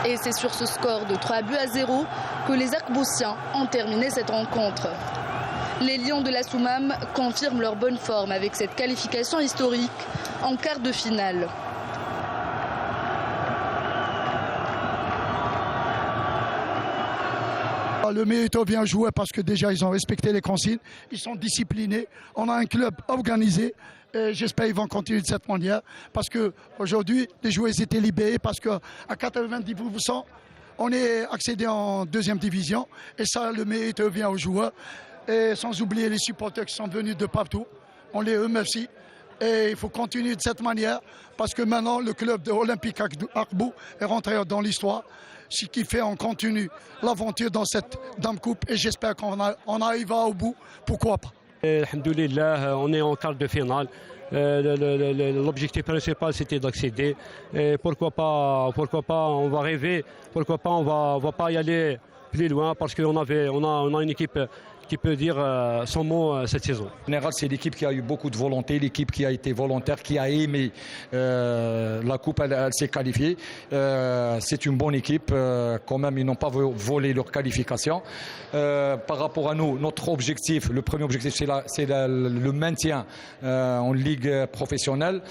Et c'est sur ce score de 3-0 que les Aqboussiens ont terminé cette rencontre. Les Lions de la Soumam confirment leur bonne forme avec cette qualification historique en quart de finale. Le mérite bien joué parce que déjà ils ont respecté les consignes, ils sont disciplinés. On a un club organisé et j'espère qu'ils vont continuer de cette manière parce qu'aujourd'hui les joueurs étaient libérés parce qu'à 90% on est accédé en 2e division et ça le mérite vient aux joueurs. Et sans oublier les supporters qui sont venus de partout. On les remercie. Et il faut continuer de cette manière parce que maintenant, le club de l'Olympique Aqbou est rentré dans l'histoire. Ce qui fait on continue l'aventure dans cette Dame Coupe et j'espère qu'on arrivera au bout. Pourquoi pas. Alhamdoulilah, on est en quart de finale. L'objectif principal c'était d'accéder. Et pourquoi pas, on va rêver. Pourquoi pas, on va pas y aller plus loin parce qu'on a une équipe qui peut dire son mot cette saison. En général, c'est l'équipe qui a eu beaucoup de volonté, l'équipe qui a été volontaire, qui a aimé la coupe, elle s'est qualifiée. C'est une bonne équipe, quand même, ils n'ont pas volé leur qualification. Par rapport à nous, notre objectif, le premier objectif, c'est le maintien en ligue professionnelle.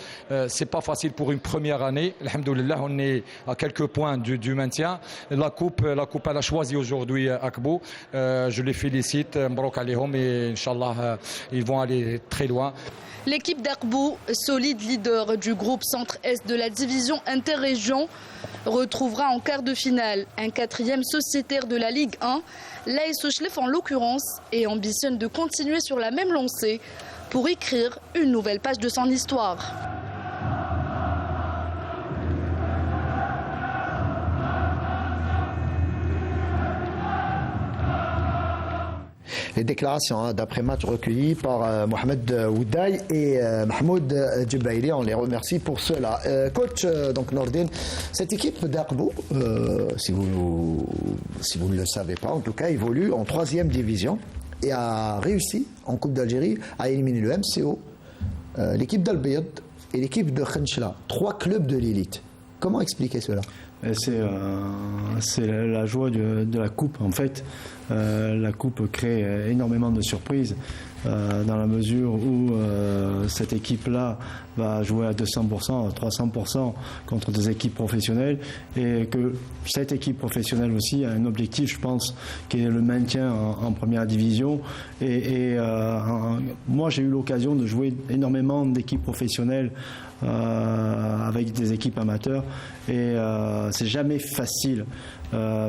C'est pas facile pour une première année. Alhamdoulilah, on est à quelques points du maintien. La coupe, elle a choisi aujourd'hui Akbou. Je les félicite, Mbrok Alihom, et Inch'Allah, ils vont aller très loin. L'équipe d'Akbou, solide leader du groupe Centre-Est de la division interrégion, retrouvera en quart de finale un 4e sociétaire de la Ligue 1, l'AS Ochlef en l'occurrence, et ambitionne de continuer sur la même lancée pour écrire une nouvelle page de son histoire. Les déclarations d'après-match recueillies par Mohamed Oudaï et Mahmoud Djebaili, on les remercie pour cela. Coach, donc Nordine, cette équipe d'Akbou, si vous ne le savez pas, en tout cas, évolue en 3e division et a réussi en Coupe d'Algérie à éliminer le MCO, l'équipe d'Al-Bayad et l'équipe de Khenchela, 3 clubs de l'élite. Comment expliquer cela ? C'est la joie de la coupe. En fait, la coupe crée énormément de surprises dans la mesure où cette équipe-là va jouer à 200%, à 300% contre des équipes professionnelles, et que cette équipe professionnelle aussi a un objectif, je pense, qui est le maintien en première division. Moi, j'ai eu l'occasion de jouer énormément d'équipes professionnelles avec des équipes amateurs, et c'est jamais facile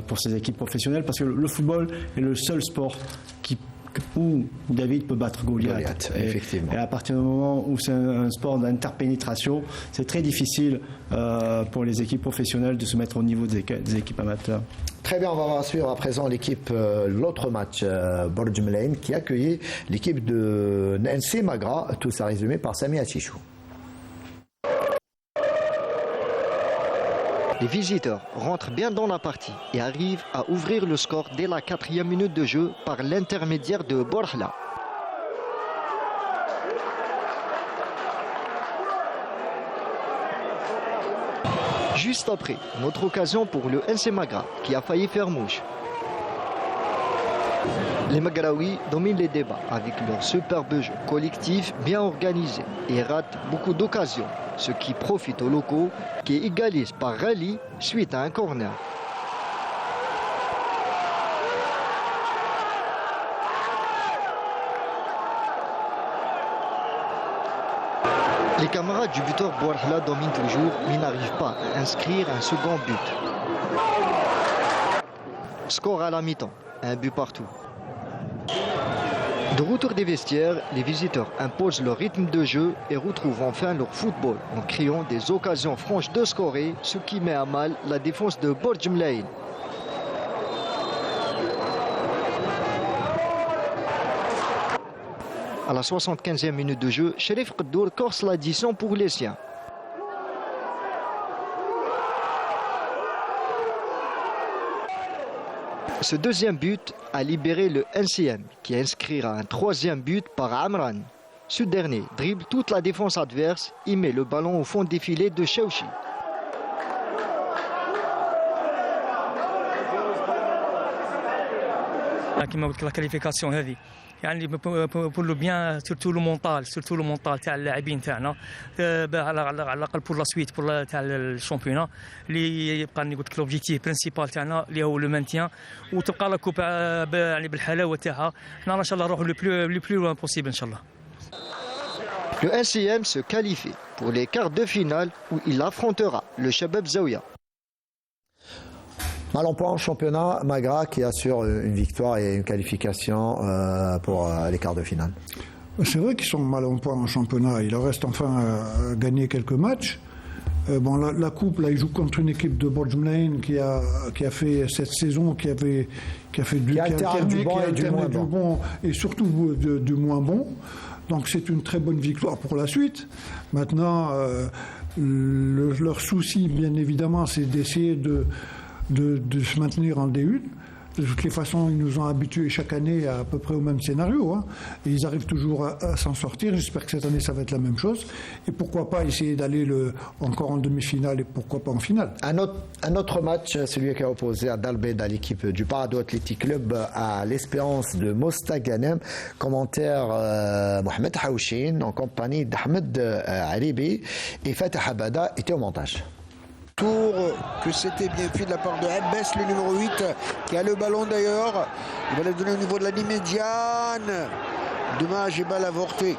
pour ces équipes professionnelles, parce que le football est le seul sport où David peut battre Goliath. Effectivement. Et à partir du moment où c'est un sport d'interpénétration, c'est très difficile pour les équipes professionnelles de se mettre au niveau des équipes amateurs. Très bien, on va suivre à présent l'autre match, Borj Mlaine, qui accueillait l'équipe de NC Magra. Tout ça résumé par Sami Achichou. Les visiteurs rentrent bien dans la partie et arrivent à ouvrir le score dès la 4e minute de jeu par l'intermédiaire de Borhla. Juste après, notre occasion pour le NC Magra qui a failli faire mouche. Les Magraouis dominent les débats avec leur superbe jeu collectif bien organisé et ratent beaucoup d'occasions, ce qui profite aux locaux qui égalisent par rallye suite à un corner. Les camarades du buteur Bouarhla dominent toujours mais n'arrivent pas à inscrire un second but. Score à la mi-temps, un but partout. De retour des vestiaires, les visiteurs imposent leur rythme de jeu et retrouvent enfin leur football en créant des occasions franches de scorer, ce qui met à mal la défense de Borj Mlaine. À la 75e minute de jeu, Cherif Qaddour corse l'addition pour les siens. Ce deuxième but a libéré le NCM qui inscrira un 3e but par Amran. Ce dernier dribble toute la défense adverse et met le ballon au fond des filets de Chouchi. La qualification هذه يعني pour le bien surtout le mental تاع اللاعبين تاعنا على الاقل pour la suite pour تاع الشامبيونات اللي يبقى نقول لك لوبجيكتيف برينسيبال تاعنا اللي هو لو مانتيان وتبقى لا كوب يعني بالحلاوه تاعها حنا ان شاء الله نروحوا لو بلو لوان بوسيبل ان شاء الله. Le NCM se qualifie pour les quarts de finale où il affrontera le Shabab Zaouia. Mal en point en championnat, Magra qui assure une victoire et une qualification pour les quarts de finale. C'est vrai qu'ils sont mal en point en championnat. Il leur reste enfin à gagner quelques matchs. La coupe, là, ils jouent contre une équipe de Borj Mlaine qui a fait cette saison, qui a alterné du bon et surtout du moins bon. Donc c'est une très bonne victoire pour la suite. Maintenant, leur souci, bien évidemment, c'est d'essayer de se maintenir en D1. De toutes les façons, ils nous ont habitués chaque année à peu près au même scénario. Hein. Et ils arrivent toujours à s'en sortir. J'espère que cette année, ça va être la même chose. Et pourquoi pas essayer d'aller encore en demi-finale et pourquoi pas en finale. Un autre match, celui qui a opposé à Dalbeda, l'équipe du Parado Athletic Club, à l'Espérance de Mostaganem. Commentaire Mohamed Haouchine en compagnie d'Ahmed Aribi et Fatah Abada était au montage. Tour que c'était bien fait de la part de Abbas, le numéro 8, qui a le ballon d'ailleurs. Il va le donner au niveau de la ligne médiane. Dommage et balle avortée.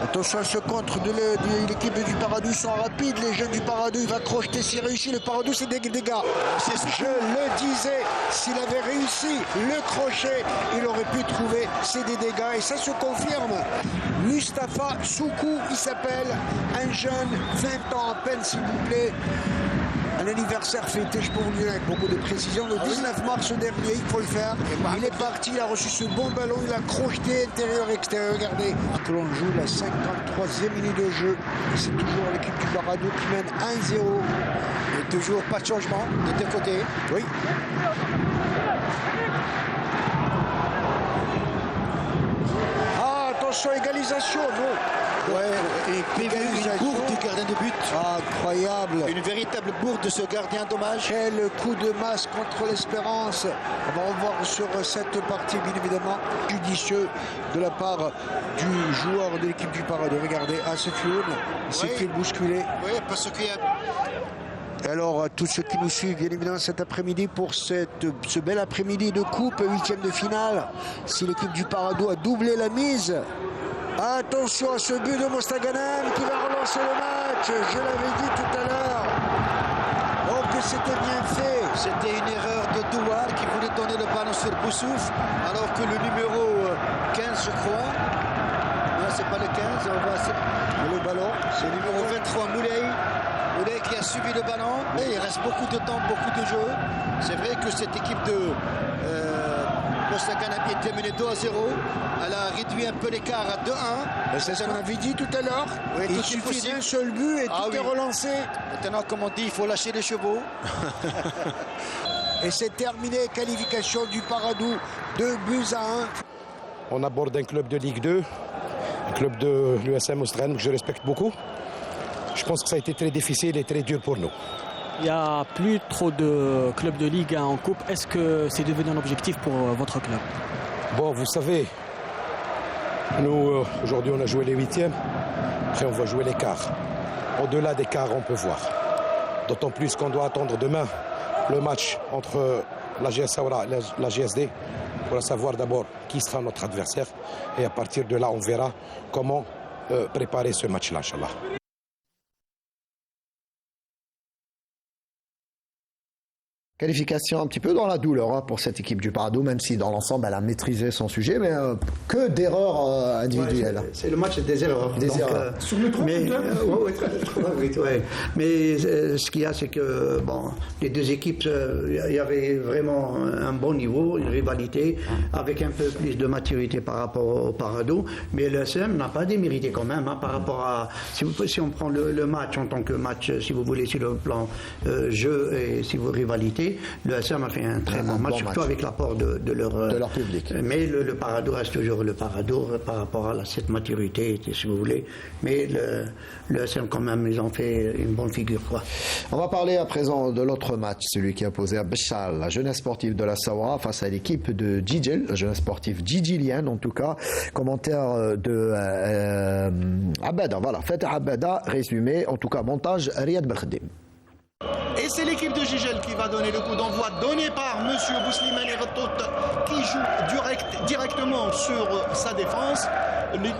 Attention à ce contre de l'équipe du Paradou, ils sont rapides, les jeunes du Paradou, il va crocheter, s'il réussit, le Paradou c'est des dégâts. Je le disais, s'il avait réussi le crochet, il aurait pu trouver, c'est des dégâts et ça se confirme. Mustapha Soukou, il s'appelle, un jeune, 20 ans à peine s'il vous plaît. Un anniversaire fêté, je peux vous le dire avec beaucoup de précision, le 19 mars dernier, il faut le faire. Il est parti, il a reçu ce bon ballon, il a crocheté intérieur-extérieur. Regardez, que l'on joue la 53e minute de jeu. C'est toujours l'équipe du Paradou qui mène 1-0. Et toujours pas de changement des deux côtés. Oui. Ah, attention, égalisation, non. Ouais, et une bourde du gardien de but. Incroyable. Une véritable bourde de ce gardien, dommage. Quel coup de masse contre l'Espérance. On va revoir sur cette partie, bien évidemment, judicieux de la part du joueur de l'équipe du Paradou. Regardez, Asefioun, il s'est fait bousculer. Oui, parce qu'il y a... Alors, tous ceux qui nous suivent, bien évidemment, cet après-midi pour ce bel après-midi de coupe, 8e de finale. Si l'équipe du Paradou a doublé la mise. Attention à ce but de Mostaganem qui va relancer le match. Je l'avais dit tout à l'heure. Oh, que c'était bien fait. C'était une erreur de Douar qui voulait donner le ballon sur Boussouf, alors que le numéro 15, je crois. Non, c'est pas le 15. On voit le ballon. C'est le numéro 23, Moulay qui a subi le ballon. Et il reste beaucoup de temps, beaucoup de jeu. C'est vrai que cette équipe de Mostaganem était menée 2-0. Elle a réduit un peu l'écart à 2-1. C'est ce qu'on avait dit tout à l'heure. Oui, il suffit d'un seul but et tout est relancé. Maintenant, comme on dit, il faut lâcher les chevaux. Et c'est terminé. Qualification du Paradou, 2 buts à 1. On aborde un club de Ligue 2, un club de l'USM Mostaganem que je respecte beaucoup. Je pense que ça a été très difficile et très dur pour nous. Il n'y a plus trop de clubs de Ligue 1 en coupe. Est-ce que c'est devenu un objectif pour votre club? Bon, vous savez, nous, aujourd'hui, on a joué les 8e. Après, on va jouer les quarts. Au-delà des quarts, on peut voir. D'autant plus qu'on doit attendre demain le match entre la GS Saoura et la GSD pour savoir d'abord qui sera notre adversaire. Et à partir de là, on verra comment préparer ce match-là, Inch'Allah. Qualification un petit peu dans la douleur pour cette équipe du Paradou, même si dans l'ensemble elle a maîtrisé son sujet, mais que d'erreurs individuelles. Ouais, c'est le match des erreurs. Erreurs. Sur le 3 mais ce qu'il y a, c'est que les deux équipes, il y avait vraiment un bon niveau, une rivalité, avec un peu plus de maturité par rapport au Paradou, mais le SM n'a pas démérité quand même par rapport à... Si on prend le match en tant que match, si vous voulez, sur le plan jeu et si vous rivalité, le SM a fait un très bon match, surtout avec l'apport de leur public. Mais le Paradou reste toujours le Paradou par rapport à cette maturité, si vous voulez. Mais le SM, quand même, ils ont fait une bonne figure, quoi. On va parler à présent de l'autre match, celui qui a opposé à Béchal, la jeunesse sportive de la Saoura, face à l'équipe de Djidjel, la jeunesse sportive djidjilienne, en tout cas. Commentaire de Abada, voilà, Fatah Abada, résumé, en tout cas, montage Riyad Belkhadim. Et c'est l'équipe de Djidjel qui va donner le coup d'envoi donné par M. Bouslimane Ertot qui joue directement sur sa défense.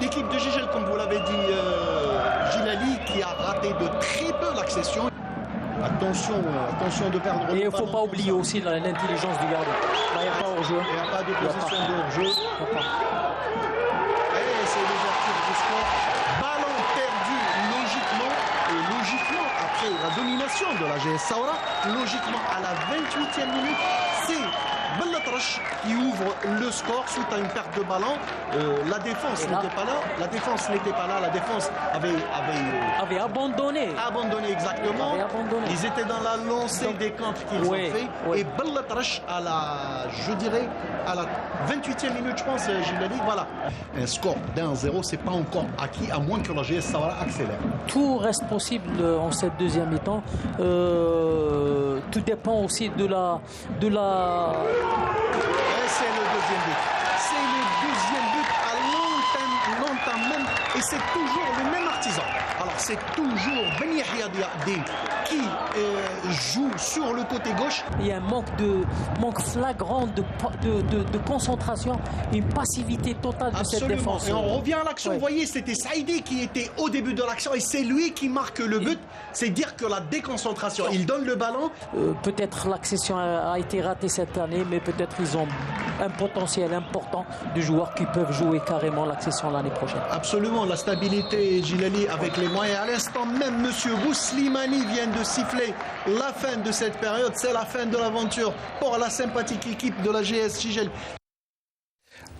L'équipe de Djidjel, comme vous l'avez dit, Gilali, qui a raté de très peu l'accession. Attention de perdre. Et il ne faut pas oublier aussi l'intelligence du gardien. Là, il n'y a pas hors-jeu. Il n'y a pas de position de hors-jeu. Et c'est l'ouverture du score. Ballon perdu logiquement, après la domination de la GS Saoura, logiquement à la 28e minute, c'est Bellatrash qui ouvre le score suite à une perte de ballon. La défense n'était pas là. La défense avait abandonné. Abandonné, exactement. Ils étaient dans la lancée des contres qu'ils ont fait. Et Bellatrash à la 28e minute, je pense, Gilles, voilà. Un score d'1-0, c'est pas encore acquis, à moins que la GS Sahara accélère. Tout reste possible en cette deuxième mi-temps. Tout dépend aussi de la... Et c'est le deuxième but. C'est le deuxième but à longtemps même. Et c'est toujours le même artisan. Alors c'est toujours Ben Yahya Diakdi qui joue sur le côté gauche. Il y a un manque flagrant de concentration, une passivité totale de cette défense. Et on revient à l'action. Vous voyez, c'était Saïdi qui était au début de l'action et c'est lui qui marque le but. C'est dire que la déconcentration, il donne le ballon. Peut-être l'accession a été ratée cette année, mais peut-être ils ont un potentiel important de joueurs qui peuvent jouer carrément l'accession l'année prochaine. Absolument, la stabilité, Gilali, avec les moyens. À l'instant même, monsieur Bouslimani vient de siffler la fin de cette période. C'est la fin de l'aventure pour la sympathique équipe de la GS Gigel.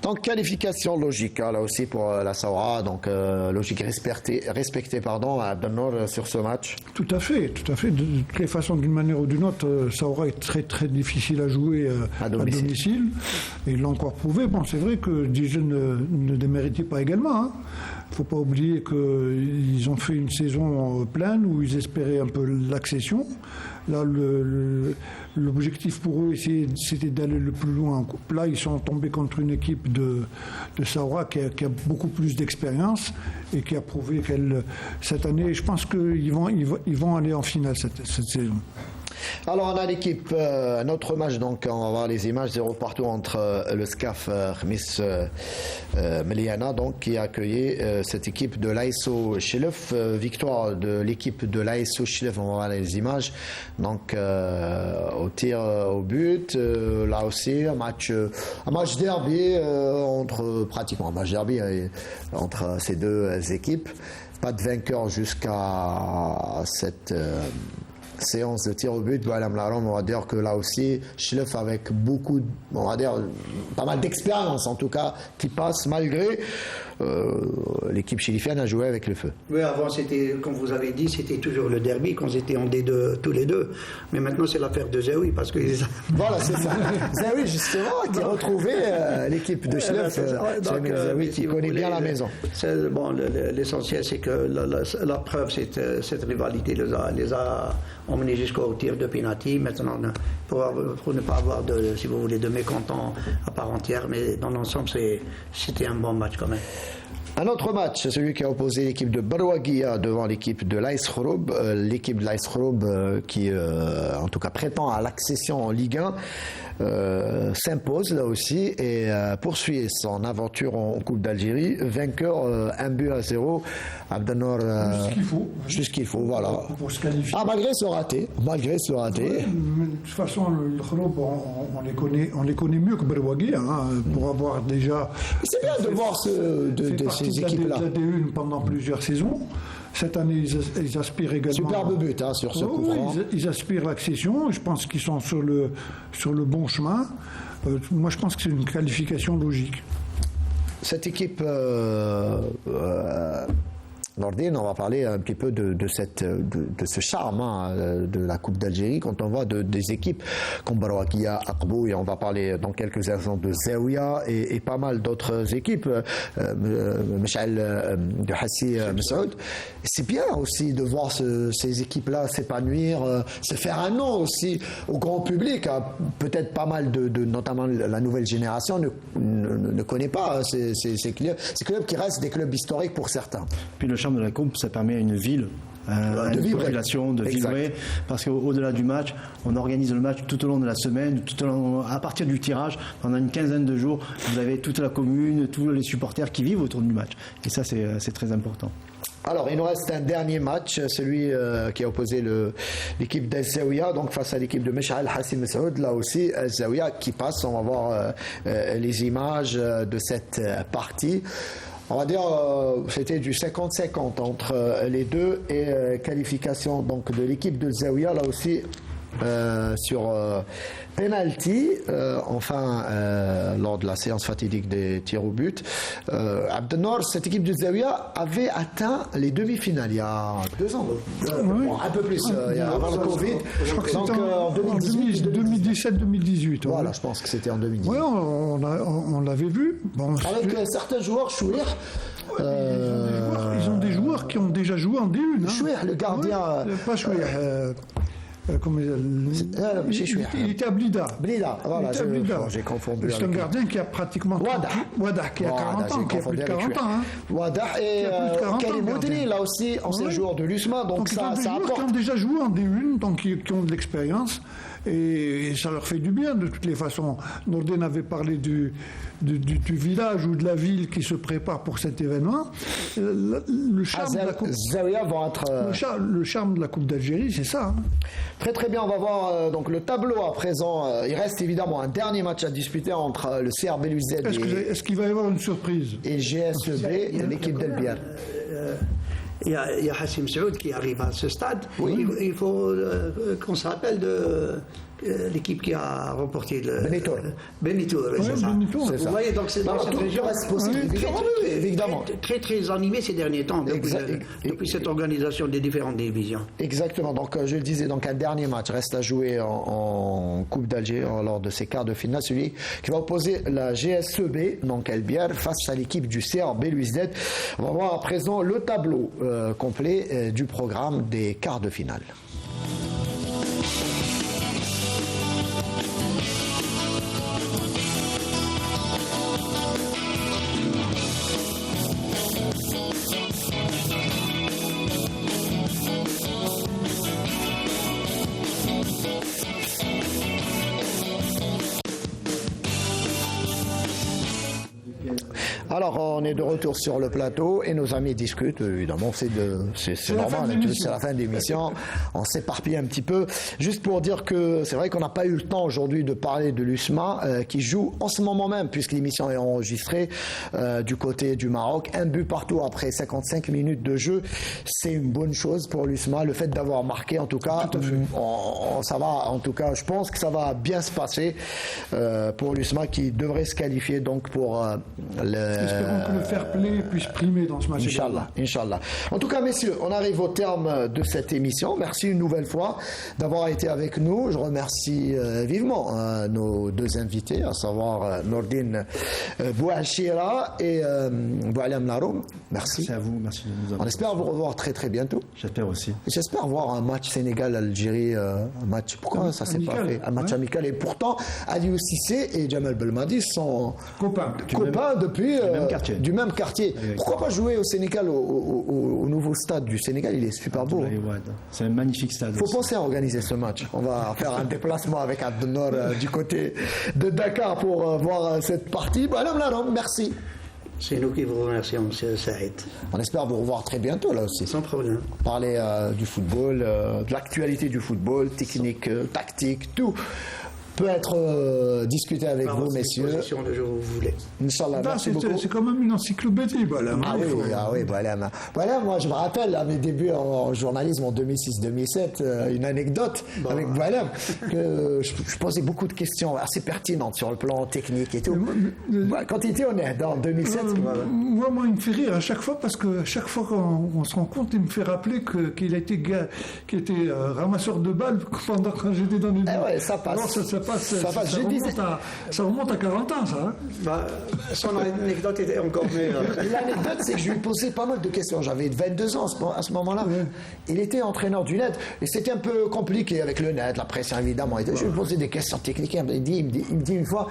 Donc qualification logique là aussi pour la Sahara, donc logique respectée à Abdelnour sur ce match. Tout à fait. De toutes les façons, d'une manière ou d'une autre, Sahara est très très difficile à jouer à domicile. Et ils l'ont encore prouvé. Bon, c'est vrai que Dijon ne déméritait pas également. Il ne faut pas oublier qu'ils ont fait une saison pleine où ils espéraient un peu l'accession. Là, l'objectif pour eux, c'était d'aller le plus loin en coupe. Là, ils sont tombés contre une équipe de Sahara qui a beaucoup plus d'expérience et qui a prouvé cette année, je pense qu'ils vont aller en finale cette saison. Alors on a l'équipe, un autre match, donc on va voir les images, 0 partout entre le SCAF Khamis Meliana, donc qui a accueilli cette équipe de l'ASO Chilef, victoire de l'équipe de l'ASO Chilef, on va voir les images, donc au tir au but, là aussi un match derby entre ces deux équipes, pas de vainqueur jusqu'à cette séance de tir au but. On va dire que là aussi Chilef avec pas mal d'expérience en tout cas qui passe malgré l'équipe chilifienne a joué avec le feu. Oui, avant c'était, comme vous avez dit, c'était toujours le derby quand ils étaient en D2 tous les deux. Mais maintenant c'est l'affaire de Zaoui parce que voilà, c'est ça. Zaoui justement qui a retrouvé l'équipe de Chilef. Zaoui qui connaît bien la maison. Bon, l'essentiel c'est que la preuve, cette rivalité les a emmenés jusqu'au tir de penalty. Maintenant, pour ne pas avoir de mécontents à part entière, mais dans l'ensemble c'était un bon match quand même. Un autre match, c'est celui qui a opposé l'équipe de Barouaguia devant l'équipe de l'AS Khoroub. L'équipe de l'AS Khoroub qui, en tout cas, prétend à l'accession en Ligue 1, s'impose là aussi et poursuit son aventure en Coupe d'Algérie. Vainqueur 1-0. Abdelnour, juste ce qu'il faut, voilà. Pour se qualifier. Malgré ce raté. De toute façon, le Khoroub, on les connaît mieux que Barouaguia, pour avoir déjà. C'est bien de voir ces équipes-là. Ils étaient une pendant plusieurs saisons. Cette année, ils aspirent également. Superbe but sur ce coup franc. Ils aspirent l'accession. Je pense qu'ils sont sur le bon chemin. Moi, je pense que c'est une qualification logique. Cette équipe. Nordine, on va parler un petit peu de ce charme de la Coupe d'Algérie quand on voit des équipes comme Barouaguia, Aqbou, et on va parler dans quelques instants de Zaouia et pas mal d'autres équipes, Mechal de Hassi Messoud. C'est bien aussi de voir ces équipes-là s'épanouir, se faire un nom aussi au grand public. Peut-être pas mal notamment la nouvelle génération ne connaît pas ces clubs qui restent des clubs historiques pour certains. Puis le charme de la Coupe, ça permet à une ville, à une population de vibrer, parce qu'au-delà du match, on organise le match tout au long de la semaine, à partir du tirage, pendant une quinzaine de jours, vous avez toute la commune, tous les supporters qui vivent autour du match. Et ça, c'est très important. Alors, il nous reste un dernier match, celui qui a opposé l'équipe d'Al-Zaouia, donc face à l'équipe de Mechal Hassi Messoud. Là aussi, Al-Zaouia qui passe. On va voir les images de cette partie. On va dire c'était du 50-50 entre les deux et qualification donc de l'équipe de Zaouia. Là aussi, sur penalty, lors de la séance fatidique des tirs au but. Abdelnour, cette équipe de Zawiya avait atteint les demi-finales il y a 2 ans. Un peu plus, avant le Covid. Je crois que c'était en 2017-2018. Voilà, je pense que c'était en 2018. Oui, on l'avait vu. Bon, avec certains joueurs, Chouir. Ils ont des joueurs qui ont déjà joué en D1. Chouir, le gardien. Pas Chouir. Il était à Blida. Voilà, j'ai confondu. C'est un gardien qui a pratiquement. Wadah, qui a 40 ans. Qui a plus de 40 ans. Wadah et Karim Moudri, là aussi, ancien joueur de l'USMA. Donc ça apporte. Qui ont déjà joué en D1, donc qui ont de l'expérience. Et ça leur fait du bien de toutes les façons. Nordin avait parlé du village ou de la ville qui se prépare pour cet événement. Le charme de la Coupe le charme de la Coupe d'Algérie, c'est ça. Hein. Très très bien, on va voir donc le tableau à présent. Il reste évidemment un dernier match à disputer entre le CR Belouizdad est-ce qu'il va y avoir une surprise et GSEB et l'équipe d'El Biar. Il y a Hassim Saoud qui arrive à ce stade. Oui. Il faut qu'on se rappelle de l'équipe qui a remporté le Benitour. C'est ça. Vous voyez, donc cette région évidemment très très animée ces derniers temps depuis cette organisation des différentes divisions. Exactement. Donc je le disais, donc un dernier match reste à jouer en Coupe d'Alger lors de ces quarts de finale, celui qui va opposer la GSEB, donc El Biar, face à l'équipe du CR Belouizdad. On va voir à présent le tableau complet du programme des quarts de finale. Alors, on est de retour sur le plateau et nos amis discutent. Évidemment, c'est normal, c'est la fin de l'émission. On s'éparpille un petit peu. Juste pour dire que c'est vrai qu'on n'a pas eu le temps aujourd'hui de parler de l'USMA qui joue en ce moment même, puisque l'émission est enregistrée du côté du Maroc. Un but partout après 55 minutes de jeu. C'est une bonne chose pour l'USMA. Le fait d'avoir marqué, en tout cas, ça va. En tout cas, je pense que ça va bien se passer pour l'USMA qui devrait se qualifier donc pour Espérons que le fair play puisse primer dans ce match. Inch'Allah. En tout cas, messieurs, on arrive au terme de cette émission. Merci une nouvelle fois d'avoir été avec nous. Je remercie vivement nos 2 invités, à savoir Nordin Bouachira et Boualem Laroum. Merci. Merci à vous. Merci de nous avoir. On espère vous revoir très très bientôt. J'espère aussi. J'espère voir un match Sénégal-Algérie. Pourquoi ça s'est pas fait? Un match amical. Et pourtant, Aliou Cissé et Jamal Belmadi sont copains depuis du même quartier. Pourquoi pas jouer au Sénégal, au nouveau stade du Sénégal? Il est super beau. C'est un magnifique stade. Il faut penser à organiser ce match. On va faire un déplacement avec Abdelnour du côté de Dakar pour voir cette partie. Madame Larom, merci. C'est nous qui vous remercions, M. Saïd. On espère vous revoir très bientôt là aussi. Sans problème. Parler du football, de l'actualité du football, technique, tactique, tout peut être discuté avec vous, messieurs. De jour où vous voulez. Inch'Allah, merci beaucoup. C'est quand même une encyclopédie, Boualem. Boualem. Moi, je me rappelle à mes débuts en journalisme en 2006-2007, une anecdote avec Boualem, que je posais beaucoup de questions assez pertinentes sur le plan technique et tout. Quand il était honnête, en 2007. Moi, il me fait rire à chaque fois, parce que chaque fois qu'on se rend compte, il me fait rappeler qu'il était ramasseur de balles pendant quand j'étais dans les buts. Ça passe. Ça remonte à 40 ans, ça. Son anecdote était encore meilleure. L'anecdote, c'est que je lui posais pas mal de questions. J'avais 22 ans à ce moment-là. Il était entraîneur du net et c'était un peu compliqué avec le net, la pression évidemment. Je lui posais des questions techniques. Il me dit une fois,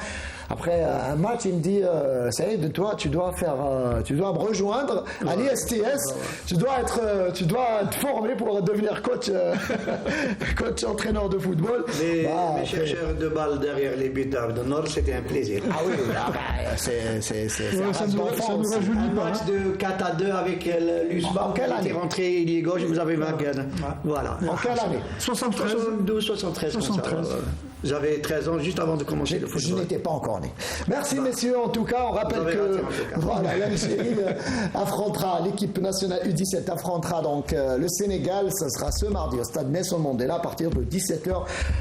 après un match, il me dit Saïd, toi, tu dois me rejoindre à l'ISTS. Tu dois te former pour devenir coach entraîneur de football. Les chercheurs de balle derrière les buteurs de Nord, c'était un plaisir. Ah oui, c'est ça nous rajeunit un pas. match de 4-2 avec l'USBA. En quelle année? Il est rentré, il est gauche, vous avez vaincu. Voilà. En quelle année? 72, 73. 73. J'avais 13 ans juste avant de commencer le Je football. n'étais pas encore né. Merci messieurs, en tout cas, on rappelle que voilà, l'Algérie affrontera l'équipe nationale U17 affrontera donc le Sénégal. Ce sera ce mardi au stade Nelson Mandela à partir de 17h.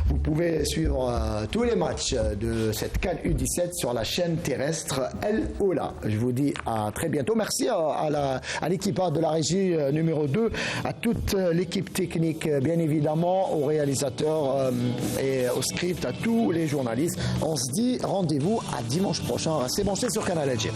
Vous pouvez suivre tous les matchs de cette CAN U17 sur la chaîne terrestre El Ola. Je vous dis à très bientôt. Merci à l'équipe de la régie numéro 2, à toute l'équipe technique bien évidemment, aux réalisateurs et au script, à tous les journalistes. On se dit rendez-vous à dimanche prochain. Restez branchés sur Canal Algérie.